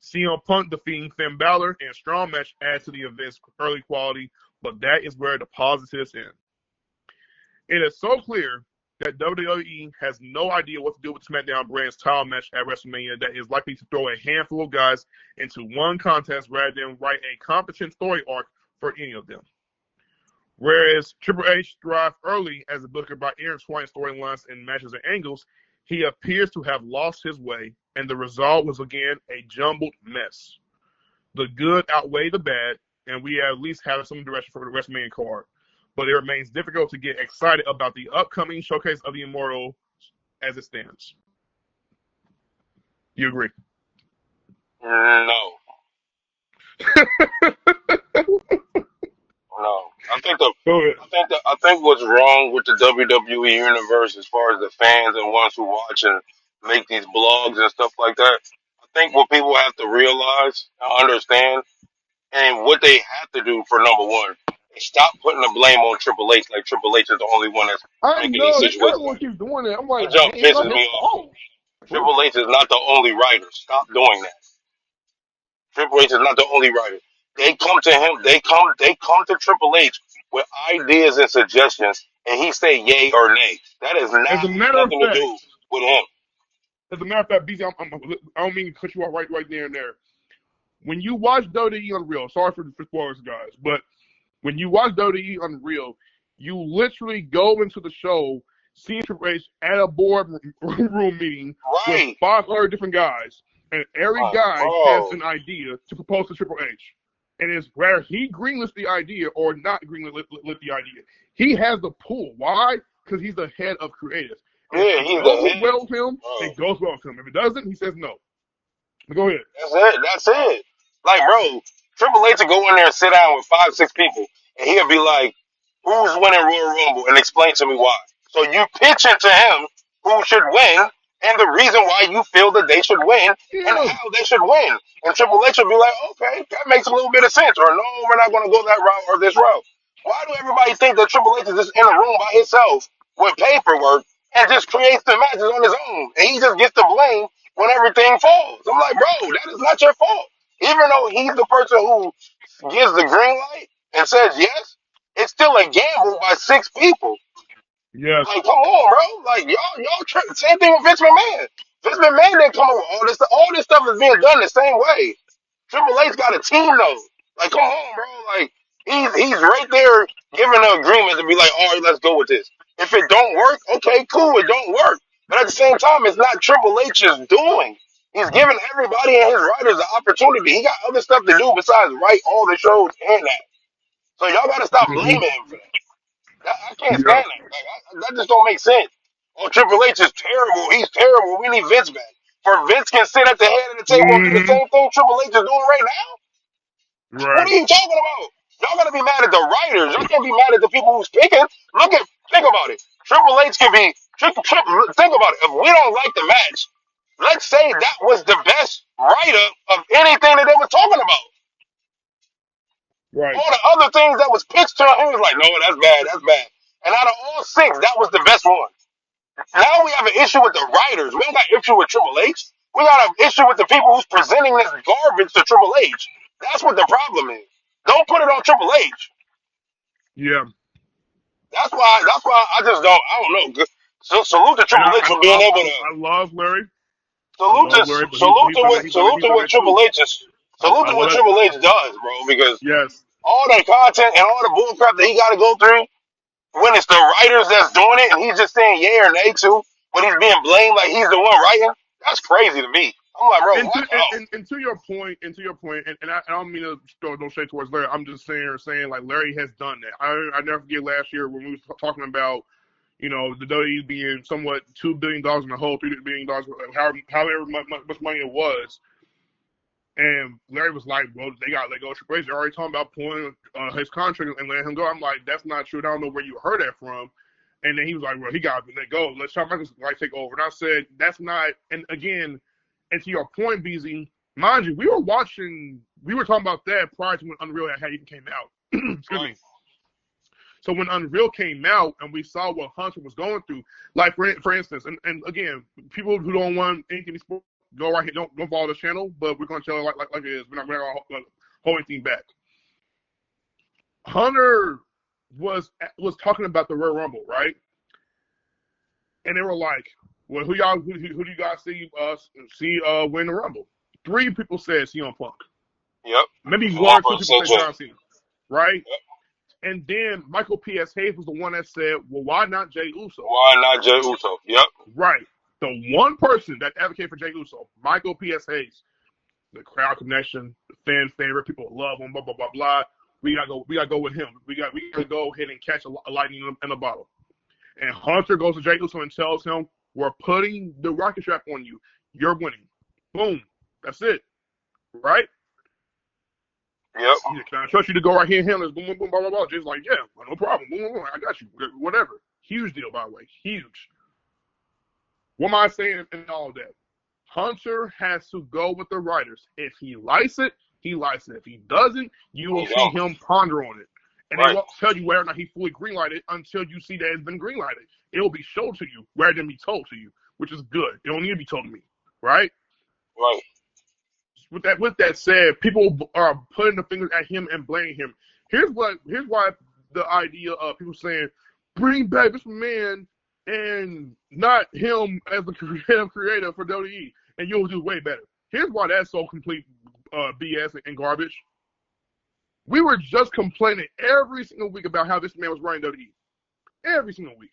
CM Punk defeating Finn Balor in a strong match adds to the event's early quality, but that is where the positives end. It is so clear that WWE has no idea what to do with SmackDown brand's title match at WrestleMania that is likely to throw a handful of guys into one contest rather than write a competent story arc for any of them. Whereas Triple H thrived early as a booker by intertwining storylines and matches and angles, he appears to have lost his way, and the result was again a jumbled mess. The good outweighed the bad, and we at least have some direction for the WrestleMania card. But it remains difficult to get excited about the upcoming Showcase of the Immortal as it stands. You agree? No. No. I think what's wrong with the WWE universe as far as the fans and ones who watch and make these blogs and stuff like that. I think what people have to realize and understand and what they have to do for number one is stop putting the blame on Triple H like Triple H is the only one that's I making these know situations everyone happen. keeps doing it. I'm That like, jump man, it's not pisses his me off. fault. Triple H is not the only writer. Stop doing that. Triple H is not the only writer. They come to him. They come to Triple H with ideas and suggestions, and he say yay or nay. That is not As a have matter of nothing to fact, do with him. BC, I don't mean to cut you off right there and there. When you watch WWE Unreal, sorry for spoilers, guys, but when you watch WWE Unreal, you literally go into the show seeing Triple H at a boardroom meeting with Right. 500 different guys, And every Like, guy has bro. an idea to propose to Triple H. And it's where he greenlits the idea or not greenlit the idea. He has the pull. Why? Because he's the head of creative. If Yeah, it he's the goes head, well with him, bro. it goes well with him. If it doesn't, he says no. But go ahead. That's it. That's it. Like, bro, Triple H will go in there and sit down with 5, 6 people, and he'll be like, "Who's winning Royal Rumble?" and explain to me why. So you pitch into him who should win and the reason why you feel that they should win and Yeah. how they should win. And Triple H will be like, "Okay, that makes a little bit of sense," or "No, we're not going to go that route or this route." Why do everybody think that Triple H is just in a room by himself with paperwork and just creates the matches on his own, and he just gets the blame when everything falls? I'm like, bro, that is not your fault. Even though he's the person who gives the green light and says yes, it's still a gamble by 6 people. Yes. Like, come on, bro. Like, y'all, same thing with Vince McMahon. Vince McMahon didn't come up with all this. All this stuff is being done the same way. Triple H got a team though. Like, come on, bro. Like, he's right there giving the agreement to be like, all right, let's go with this. If it don't work, okay, cool, it don't work. But at the same time, it's not Triple H's doing. He's giving everybody and his writers the opportunity. He got other stuff to do besides write all the shows and that. So y'all gotta stop Mm-hmm. blaming him for that. I can't Yeah. stand that. Like, that just don't make sense. Oh, Triple H is terrible. He's terrible. We need Vince back. For Vince can sit at the head of the table and do the Mm-hmm. same thing Triple H is doing right now. What Right. are you talking about? Y'all gotta be mad at the writers. Y'all can't be mad at the people who's picking. Think about it. Triple H can be. Think about it. If we don't like the match, let's say that was the best write-up of anything that they were talking about. Right. All the other things that was pitched to him, he was like, no, that's bad, that's bad. And out of all 6, that was the best one. Now we have an issue with the writers. We don't got an issue with Triple H. We got an issue with the people who's presenting this garbage to Triple H. That's what the problem is. Don't put it on Triple H. Yeah. That's why I just don't. I don't know. So salute to And Triple H for being able to I love Larry. I salute to love Larry, but he's done it. salute He's to done what it too. Triple H is. Salute I to what love. Triple H does, bro. Because Yes. all that content and all the bullcrap that he got to go through, when it's the writers that's doing it and he's just saying yay or nay to, but he's being blamed like he's the one writing, that's crazy to me. I'm like, bro, And to watch out. to your point, I don't mean to throw no shade towards Larry. I'm just saying like Larry has done that. I never forget last year when we was talking about the WWE being somewhat $2 billion in the hole, $3 billion, however much money it was. And Larry was like, well, they got to let go of Triple H. They're already talking about pulling his contract and letting him go. I'm like, that's not true. I don't know where you heard that from. And then he was like, well, he got to let go. Let Shawn Michaels take over. And I said, that's not. And again, and to your point, BZ, mind you, we were talking about that prior to when Unreal had even came out. Excuse me. So when Unreal came out and we saw what Hunter was going through, like for instance, and again, people who don't want anything to sport, go right here, don't follow the channel, but we're gonna tell it like it is. We're not gonna hold anything back. Hunter was talking about the Royal Rumble, right? And they were like, well, who do you guys see win the Rumble? 3 people said CM Punk. Yep. Maybe And 1 one or 2 person people said said Jay. John Cena, right? Yep. And then Michael P.S. Hayes was the one that said, well, why not Jay Uso? Why not Jay Uso? Yep. Right. The one person that advocated for Jay Uso, Michael P.S. Hayes, the crowd connection, the fan favorite, people love him, blah, blah, blah, blah. We gotta go with him. We gotta go ahead and catch a lightning in a bottle. And Hunter goes to Jay Uso and tells him, we're putting the rocket strap on you. You're winning. Boom. That's it. Right? Yep. He said, can I trust you to go right here and handle this? Boom, boom, boom, blah, blah, blah. Jay's like, yeah, no problem. Boom, boom, boom. I got you. Whatever. Huge deal, by the way. Huge. What am I saying in all of that? Hunter has to go with the writers. If he likes it, he likes it. If he doesn't, you will see him ponder on it. And they won't tell you whether or not he fully greenlighted until you see that it's been greenlighted. It will be shown to you rather than be told to you, which is good. It don't need to be told to me, right? Right. With that said, people are putting the fingers at him and blaming him. Here's why the idea of people saying, bring back this man and not him as the creator for WWE, and you'll do way better. Here's why that's so complete BS and garbage. We were just complaining every single week about how this man was running WWE. Every single week.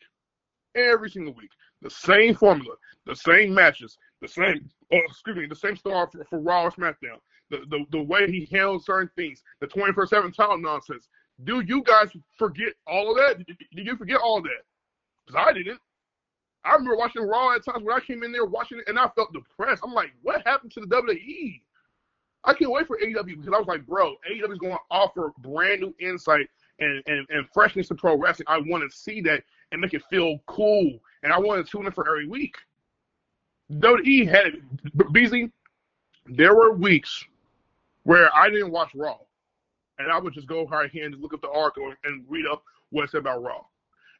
Every single week. The same formula, the same matches, The same, the same star for Raw or SmackDown. The way he handles certain things, the 24/7 title nonsense. Do you guys forget all of that? Did you forget all of that? Because I didn't. I remember watching Raw at times when I came in there watching it and I felt depressed. I'm like, what happened to the WWE? I can't wait for AEW because I was like, bro, AEW is going to offer brand new insight and freshness to pro wrestling. I want to see that and make it feel cool. And I want to tune in for every week. WWE had it. BZ, there were weeks where I didn't watch Raw. And I would just go right here and just look up the article and read up what it said about Raw.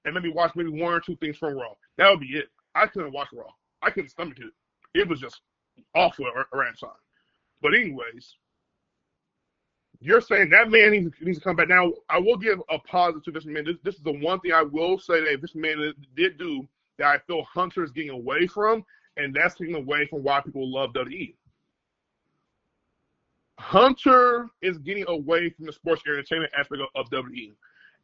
And maybe watch maybe one or two things from Raw. That would be it. I couldn't watch Raw. I couldn't stomach it. It was just awful around time. But anyways, you're saying that man needs to come back. Now, I will give a positive to this man. This is the one thing I will say that this man did do that I feel Hunter is getting away from, and that's taking away from why people love WWE. Hunter is getting away from the sports entertainment aspect of WWE,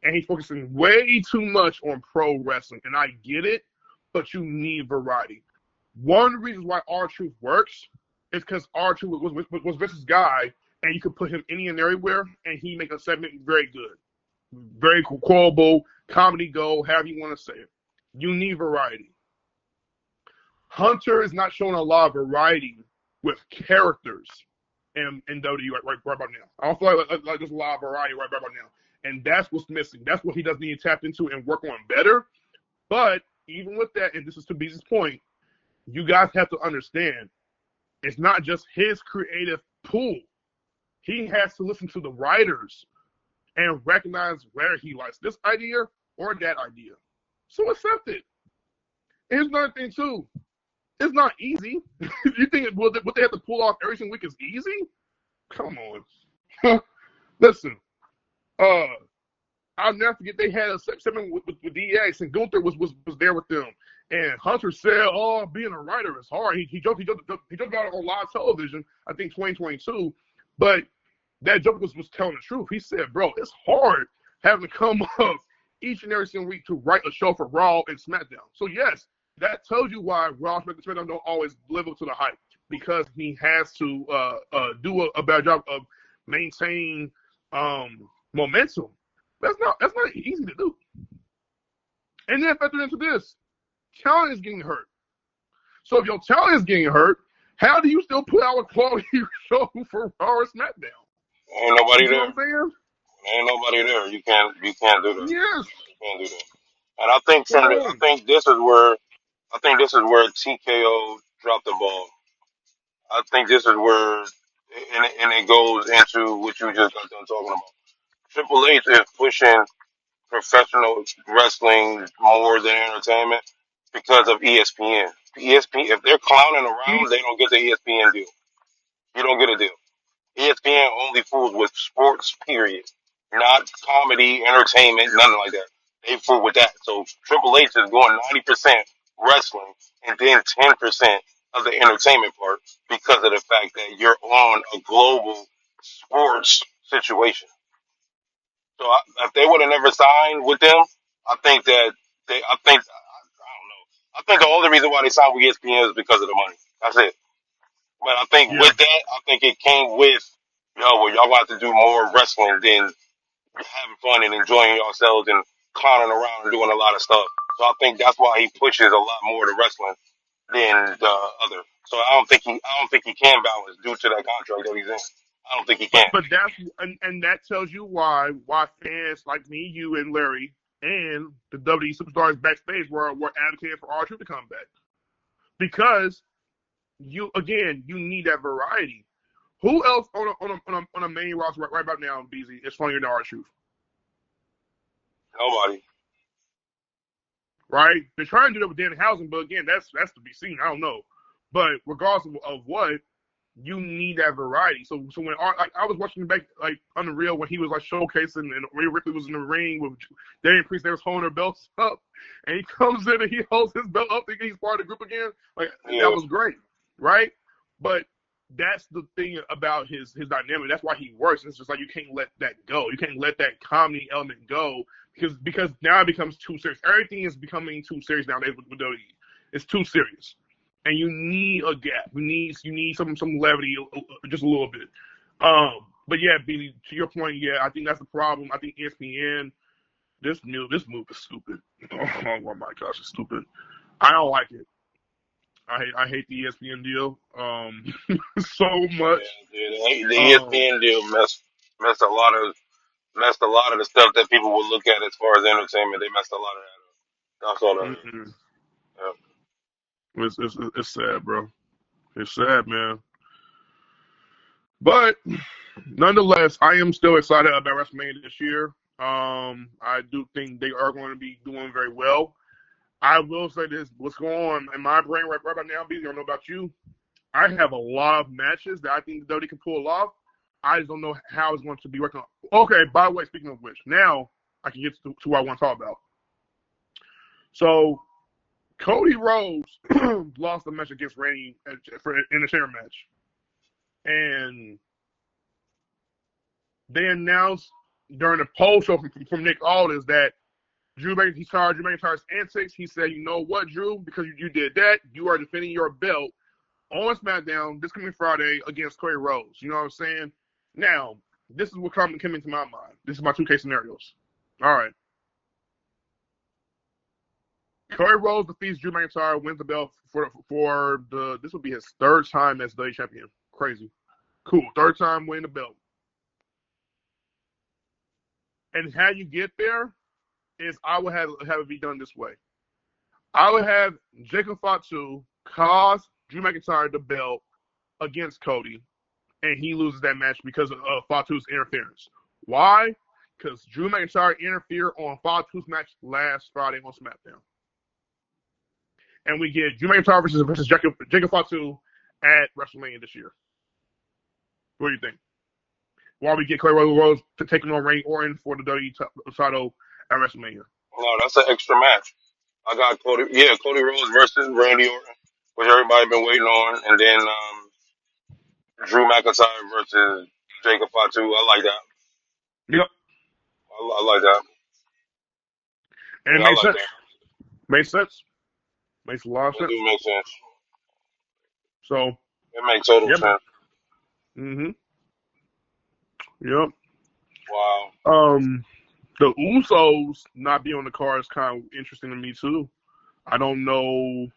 and he's focusing way too much on pro wrestling. And I get it, but you need variety. One of the reasons why R-Truth works is because R-Truth was Vince's guy, and you could put him any and everywhere, and he make a segment very good, very quotable, comedy gold, however you want to say it. You need variety. Hunter is not showing a lot of variety with characters in WWE right about now. I don't feel like there's a lot of variety right about now. And that's what's missing. That's what he does need to tap into and work on better. But even with that, and this is to Beezy's point, you guys have to understand, it's not just his creative pool. He has to listen to the writers and recognize whether he likes this idea or that idea. So accept it. And here's another thing, too. It's not easy. You think what they have to pull off every single week is easy? Come on. Listen, I'll never forget they had a segment with DX and Gunther was there with them. And Hunter said, "Oh, being a writer is hard." He joked about it on live television, I think 2022. But that joke was telling the truth. He said, "Bro, it's hard having to come up each and every single week to write a show for Raw and SmackDown." So yes, that tells you why Raw and SmackDown don't always live up to the hype, because he has to do a better job of maintaining momentum. That's not easy to do. And then factor into this, talent is getting hurt. So if your talent is getting hurt, how do you still put out a quality show for Raw or SmackDown? Ain't nobody You know there. what I'm saying? Ain't nobody there. You can't do that. Yes. You can't do that. And I think Come on. I think this is where TKO dropped the ball. I think this is where, and it goes into what you just got done talking about. Triple H is pushing professional wrestling more than entertainment because of ESPN. ESPN, if they're clowning around, they don't get the ESPN deal. You don't get a deal. ESPN only fools with sports, period. Not comedy, entertainment, nothing like that. They fool with that. So Triple H is going 90% wrestling and then 10% of the entertainment part because of the fact that you're on a global sports situation. So if they would have never signed with them, I think that I don't know. I think the only reason why they signed with ESPN is because of the money. That's it. But I think Yeah. with that, I think it came with, well, y'all got to do more wrestling than having fun and enjoying yourselves and clowning around and doing a lot of stuff. So I think that's why he pushes a lot more to wrestling than the other. So I don't think he can balance due to that contract that he's in. I don't think he can. But that's and that tells you why fans like me, you, and Larry, and the WWE superstars backstage were advocating for R-Truth to come back, because you need that variety. Who else on a main roster right about now, BZ, is funnier than R-Truth? Nobody. Right? They're trying to do that with Danhausen, but again, that's to be seen. I don't know. But regardless of what, you need that variety. So when I was watching back like Unreal when he was like showcasing and Rhea Ripley was in the ring with Damian Priest, they was holding their belts up, and he comes in and he holds his belt up thinking he's part of the group again. Like That was great, right? But that's the thing about his dynamic. That's why he works. It's just like you can't let that go. You can't let that comedy element go because now it becomes too serious. Everything is becoming too serious nowadays with WWE. It's too serious. and you need a gap. You need some levity, just a little bit. But yeah, Billy, to your point, yeah, I think that's the problem. I think ESPN this move is stupid. Oh my gosh, it's stupid. I don't like it. I hate the ESPN deal so much. Yeah, the Um, ESPN deal messed messed a lot of the stuff that people would look at as far as entertainment. They messed a lot of that up. That's all that is. mm-mm. Yeah. It's sad, bro. It's sad, man. But nonetheless, I am still excited about WrestleMania this year. I do think they are going to be doing very well. I will say this: what's going on in my brain right now, B? I don't know about you. I have a lot of matches that I think WWE can pull off. I just don't know how it's going to be working. Okay, by the way, speaking of which, now I can get to what I want to talk about. So Cody Rhodes lost the match against Randy in the chair match, and they announced during the post show from Nick Aldis that he saw Drew McIntyre's antics. He said, "You know what, Drew? Because you did that, you are defending your belt on SmackDown this coming Friday against Cody Rhodes." You know what I'm saying? Now, this is what came into my mind. This is my 2K scenarios. All right. Cody Rhodes defeats Drew McIntyre, wins the belt for the. This will be his third time as WWE champion. Crazy. Cool. Third time winning the belt. And how you get there is I would have it be done this way. I would have Jacob Fatu cost Drew McIntyre the belt against Cody, and he loses that match because of Fatu's interference. Why? Because Drew McIntyre interfered on Fatu's match last Friday on SmackDown. And we get Drew McIntyre versus Jacob Fatu at WrestleMania this year. What do you think? While we get Cody Rhodes taking on Randy Orton for the WWE title at WrestleMania. No, that's an extra match. I got Cody Rhodes versus Randy Orton, which everybody been waiting on, and then Drew McIntyre versus Jacob Fatu. I like that. Yep. I like that. And it Yeah, I makes like sense. that. Makes sense. Makes a lot of It sense. do make sense. So, It makes total yeah, man. sense. Mm-hmm. Yep. Wow. The Usos not being on the card is kind of interesting to me too. I don't know,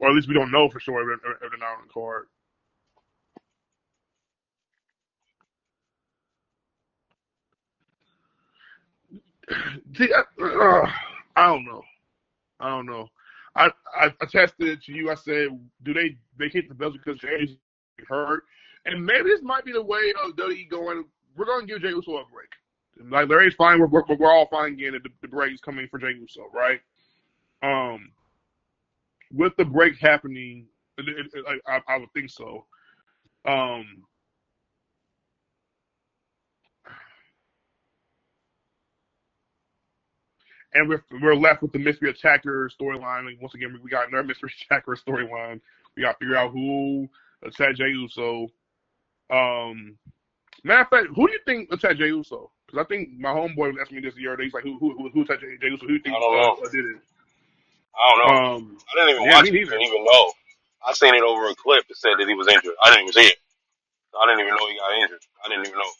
or at least we don't know for sure if they're not on the card. See, I don't know. I don't know. I tested it to you. I said, do they vacate the belts because Jay's hurt? And maybe this might be the way of WWE going. We're going to give Jey Uso a break. Like Larry's fine. We're all fine again. The break is coming for Jey Uso, right? With the break happening, I would think so. And we're left with the mystery attacker storyline. Like, once again, we got another mystery attacker storyline. We got to figure out who attacked Jey Uso. Matter of fact, who do you think attacked Jey Uso? Because I think my homeboy was asking me this the other day. He's like, who attacked Jey Uso? Who do you think I don't know. did it? I don't know. I didn't even Yeah, watch me it. neither. Didn't even know. I seen it over a clip that said that he was injured. I didn't even see it. I didn't even know he got injured. I didn't even know.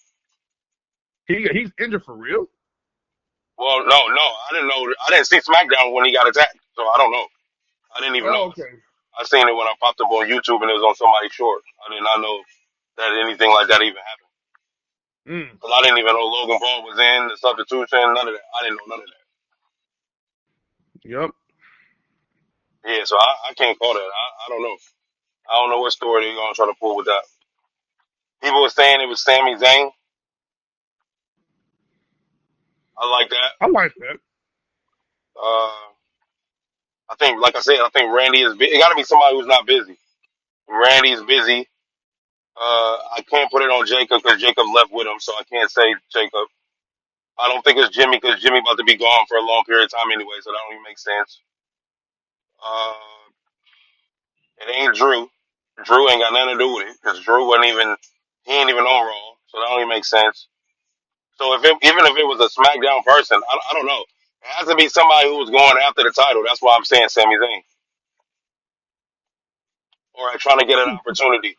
He's injured for real? Well, no, I didn't know. I didn't see SmackDown when he got attacked, so I don't know. I didn't even know. Oh, okay. I seen it when I popped up on YouTube and it was on somebody's short. I did not know that anything like that even happened. Mm. Because I didn't even know Logan Paul was in the substitution. None of that. I didn't know none of that. Yep. Yeah, so I can't call that. I don't know. I don't know what story they're gonna try to pull with that. People were saying it was Sami Zayn. I like that. I like that. I think, like I said, I think Randy is. It got to be somebody who's not busy. Randy's busy. I can't put it on Jacob because Jacob left with him, so I can't say Jacob. I don't think it's Jimmy because Jimmy about to be gone for a long period of time anyway, so that don't even make sense. Uh, it ain't Drew. Drew ain't got nothing to do with it because Drew wasn't even. He ain't even on Raw, so that don't even make sense. So even if it was a SmackDown person, I don't know. It has to be somebody who was going after the title. That's why I'm saying Sami Zayn. Or trying to get an opportunity.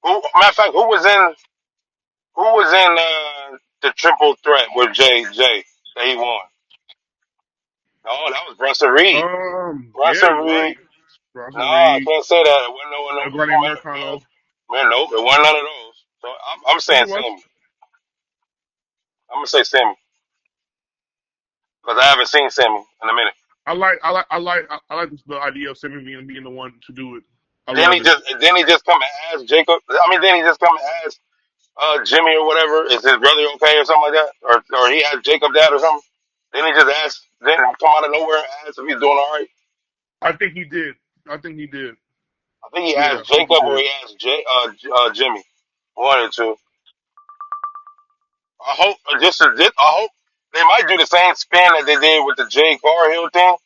Matter of fact, who was in the triple threat with Jay that he won? Oh, that was Bronson Reed. Yeah, Bronson you're right. Reed. No, Bronson I Reed, can't say that. It wasn't no Edgardo Americano. man, nope, it wasn't none of those. So I'm Yes, saying it was. Sammy. I'm gonna say Sammy because I haven't seen Sammy in a minute. I like the idea of Sammy being the one to do it. I Then love he it. just come and ask Jacob. I mean, then he just come and ask Jimmy or whatever. Is his brother okay or something like that? Or he asked Jacob that or something. Then he just asked. Then come out of nowhere and ask if he's doing all right. I think he did. I think he did. I think he Yeah, asked I think he Jacob or did. he asked Jimmy. One or two. I hope they might do the same spin that they did with the Jay Carhill thing.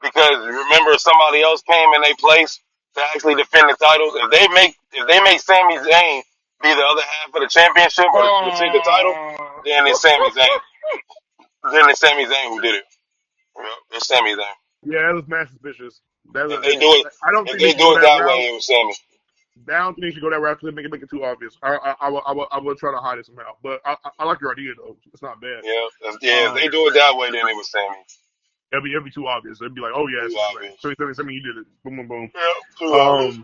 Because remember, somebody else came in their place to actually defend the titles. If they make Sami Zayn be the other half of the championship or receive the title, Oh. then it's Sami Zayn. Then it's Sami Zayn who did it. You know, it's Sami Zayn. Yeah, that was mad suspicious. If they do it, I don't if think they they should do go it that that way, route. it was Sami. I don't think they should go that route because make it too obvious. I will try to hide it somehow. But I like your idea though. It's not bad. If they do it that way, then it was Sami. It'll be too obvious. It'd be like, oh yeah, Too Sami Zayn. obvious. Sami, you did it. Boom, boom, boom. Yeah, too obvious.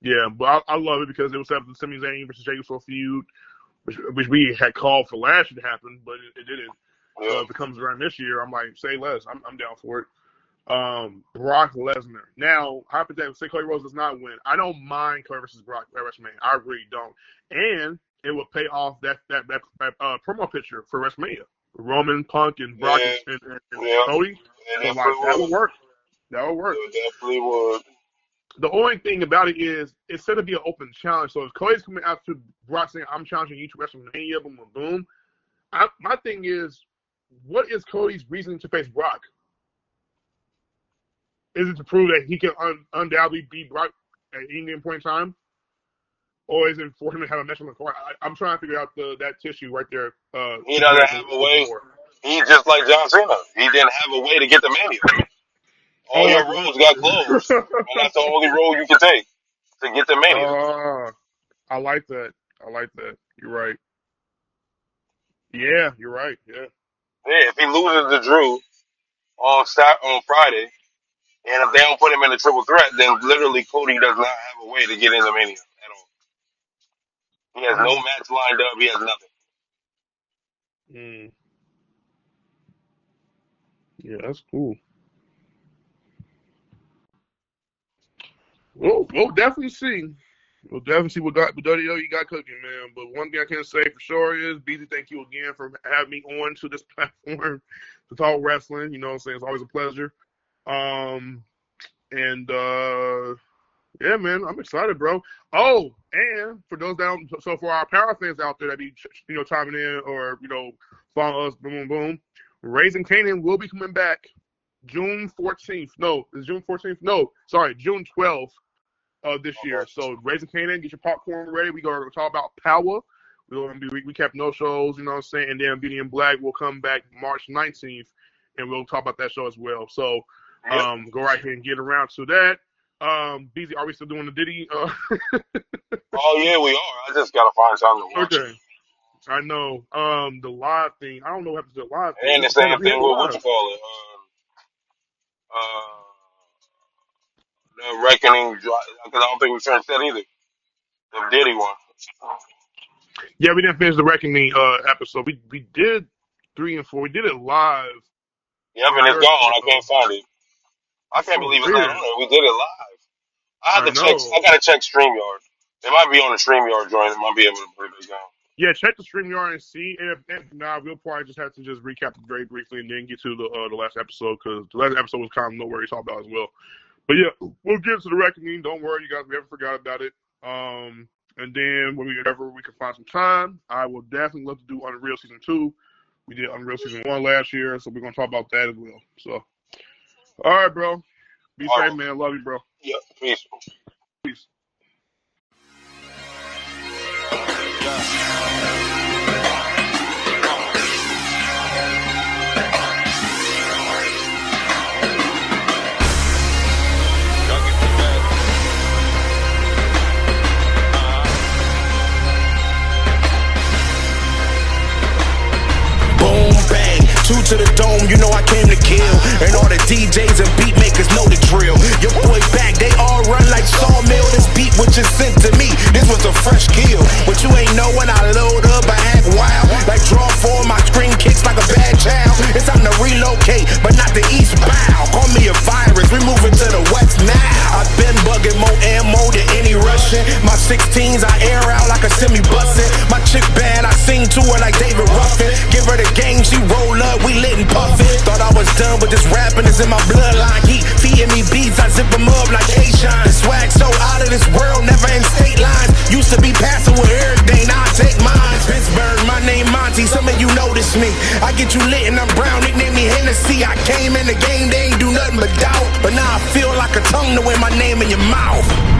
Yeah, but I love it because it was set up the Sami Zayn versus Jey Uso feud, which we had called for last year to happen, but it didn't. So Yeah, if it comes around this year, I'm like, say less. I'm down for it. Brock Lesnar. Now, hypothetically, say Cody Rhodes does not win. I don't mind Cody versus Brock at WrestleMania. I really don't. And it will pay off that promo picture for WrestleMania. Roman, Punk, and Brock yeah, and yeah. Cody. It So definitely like that would. would work. That would work. It definitely would. The only thing about it is it's said to be an open challenge. So if Cody's coming out to Brock saying, "I'm challenging you to WrestleMania," boom, boom, boom. My thing is, what is Cody's reason to face Brock? Is it to prove that he can undoubtedly beat Brock at any given point in time? Or is it for him to have a match on the card? I'm trying to figure out that tissue right there He doesn't situation have a a little bit way. more. He's just like John Cena. He didn't have a way to get the Mania. All Oh, your like roads got closed, and that's the only road you can take to get the Mania. I like that. I like that. You're right. Yeah, you're right. Yeah. Yeah, if he loses to Drew on Friday, and if they don't put him in the triple threat, then literally Cody does not have a way to get in the Mania at all. He has no Mm, match lined up. He has nothing. mm. Yeah, that's cool. We'll definitely see. We'll definitely see what WDO you got cooking, man. But one thing I can say for sure is, BZ, thank you again for having me on to this platform to talk wrestling. You know what I'm saying? It's always a pleasure. Um, and yeah, man, I'm excited, bro. Oh, and for those down, so for our power fans out there that be chiming in or following us, boom, boom, boom. Raising Canaan will be coming back June 14th. No, is June 14th? No, sorry, June 12th of this year. Okay. So Raising Canaan, get your popcorn ready. We're going to talk about Power. We're going to be recap no shows, you know what I'm saying? And then Beauty in Black will come back March 19th, and we'll talk about that show as well. So Yep. go right here and get around to that. BZ, are we still doing the Diddy? Oh yeah, we are. I just gotta find time to watch it. Okay. I know. The live thing. I don't know what happened to the live thing. And We the should tell same them we thing had it with what live. you call it. Uh, the Reckoning, because I don't think we finished that either. The Diddy one. Yeah, we didn't finish the Reckoning episode. We did 3 and 4. We did it live Yep, on and it's your gone. I show. can't find it. I That's can't so believe it's not on weird. there. We did it live. I had I to check. I know. gotta check StreamYard. It might be on the StreamYard joint. It might be able to put it down. Yeah, check the StreamYard and see. And if not, we'll probably just have to just recap it very briefly and then get to the last episode, because the last episode was kind of nowhere to talk about as well. But yeah, we'll get to the Reckoning. Don't worry, you guys. We haven't forgot about it. And then whenever we can find some time, I will definitely love to do Unreal Season 2. We did Unreal Season 1 last year, so we're going to talk about that as well. So, all right, bro. Be All right, safe, bro. man. Love you, bro. Yeah, peace. Peace. 2 to the dome, you know I came to kill. And all the DJs and beat makers know the drill. Your boy back, they all run like sawmill. This beat was just sent to me, this was a fresh kill. But you ain't know when I load up, I act wild. Like draw 4, my screen kicks like a bad child. It's time to relocate, but not the east bow. Call me a virus, we moving to the west now. I've been bugging more ammo than any Russian. My 16s I air out like a semi-bussin'. My chick bad, I sing to her like David Ruffin. Give her the game, she roll up, we lit and puffin'. Thought I was done, but this rapping is in my bloodline. Heat feeding me beats, I zip them up like A-Shine. The swag so out of this world, never in state lines. Used to be passing with everything, now I take mine. Pittsburgh, my name Monty, some of you notice me. I get you lit and I'm brown, nickname me Hennessy. I came in the game, they ain't do nothing but doubt. But now I feel like a tongue to wear my name in your mouth.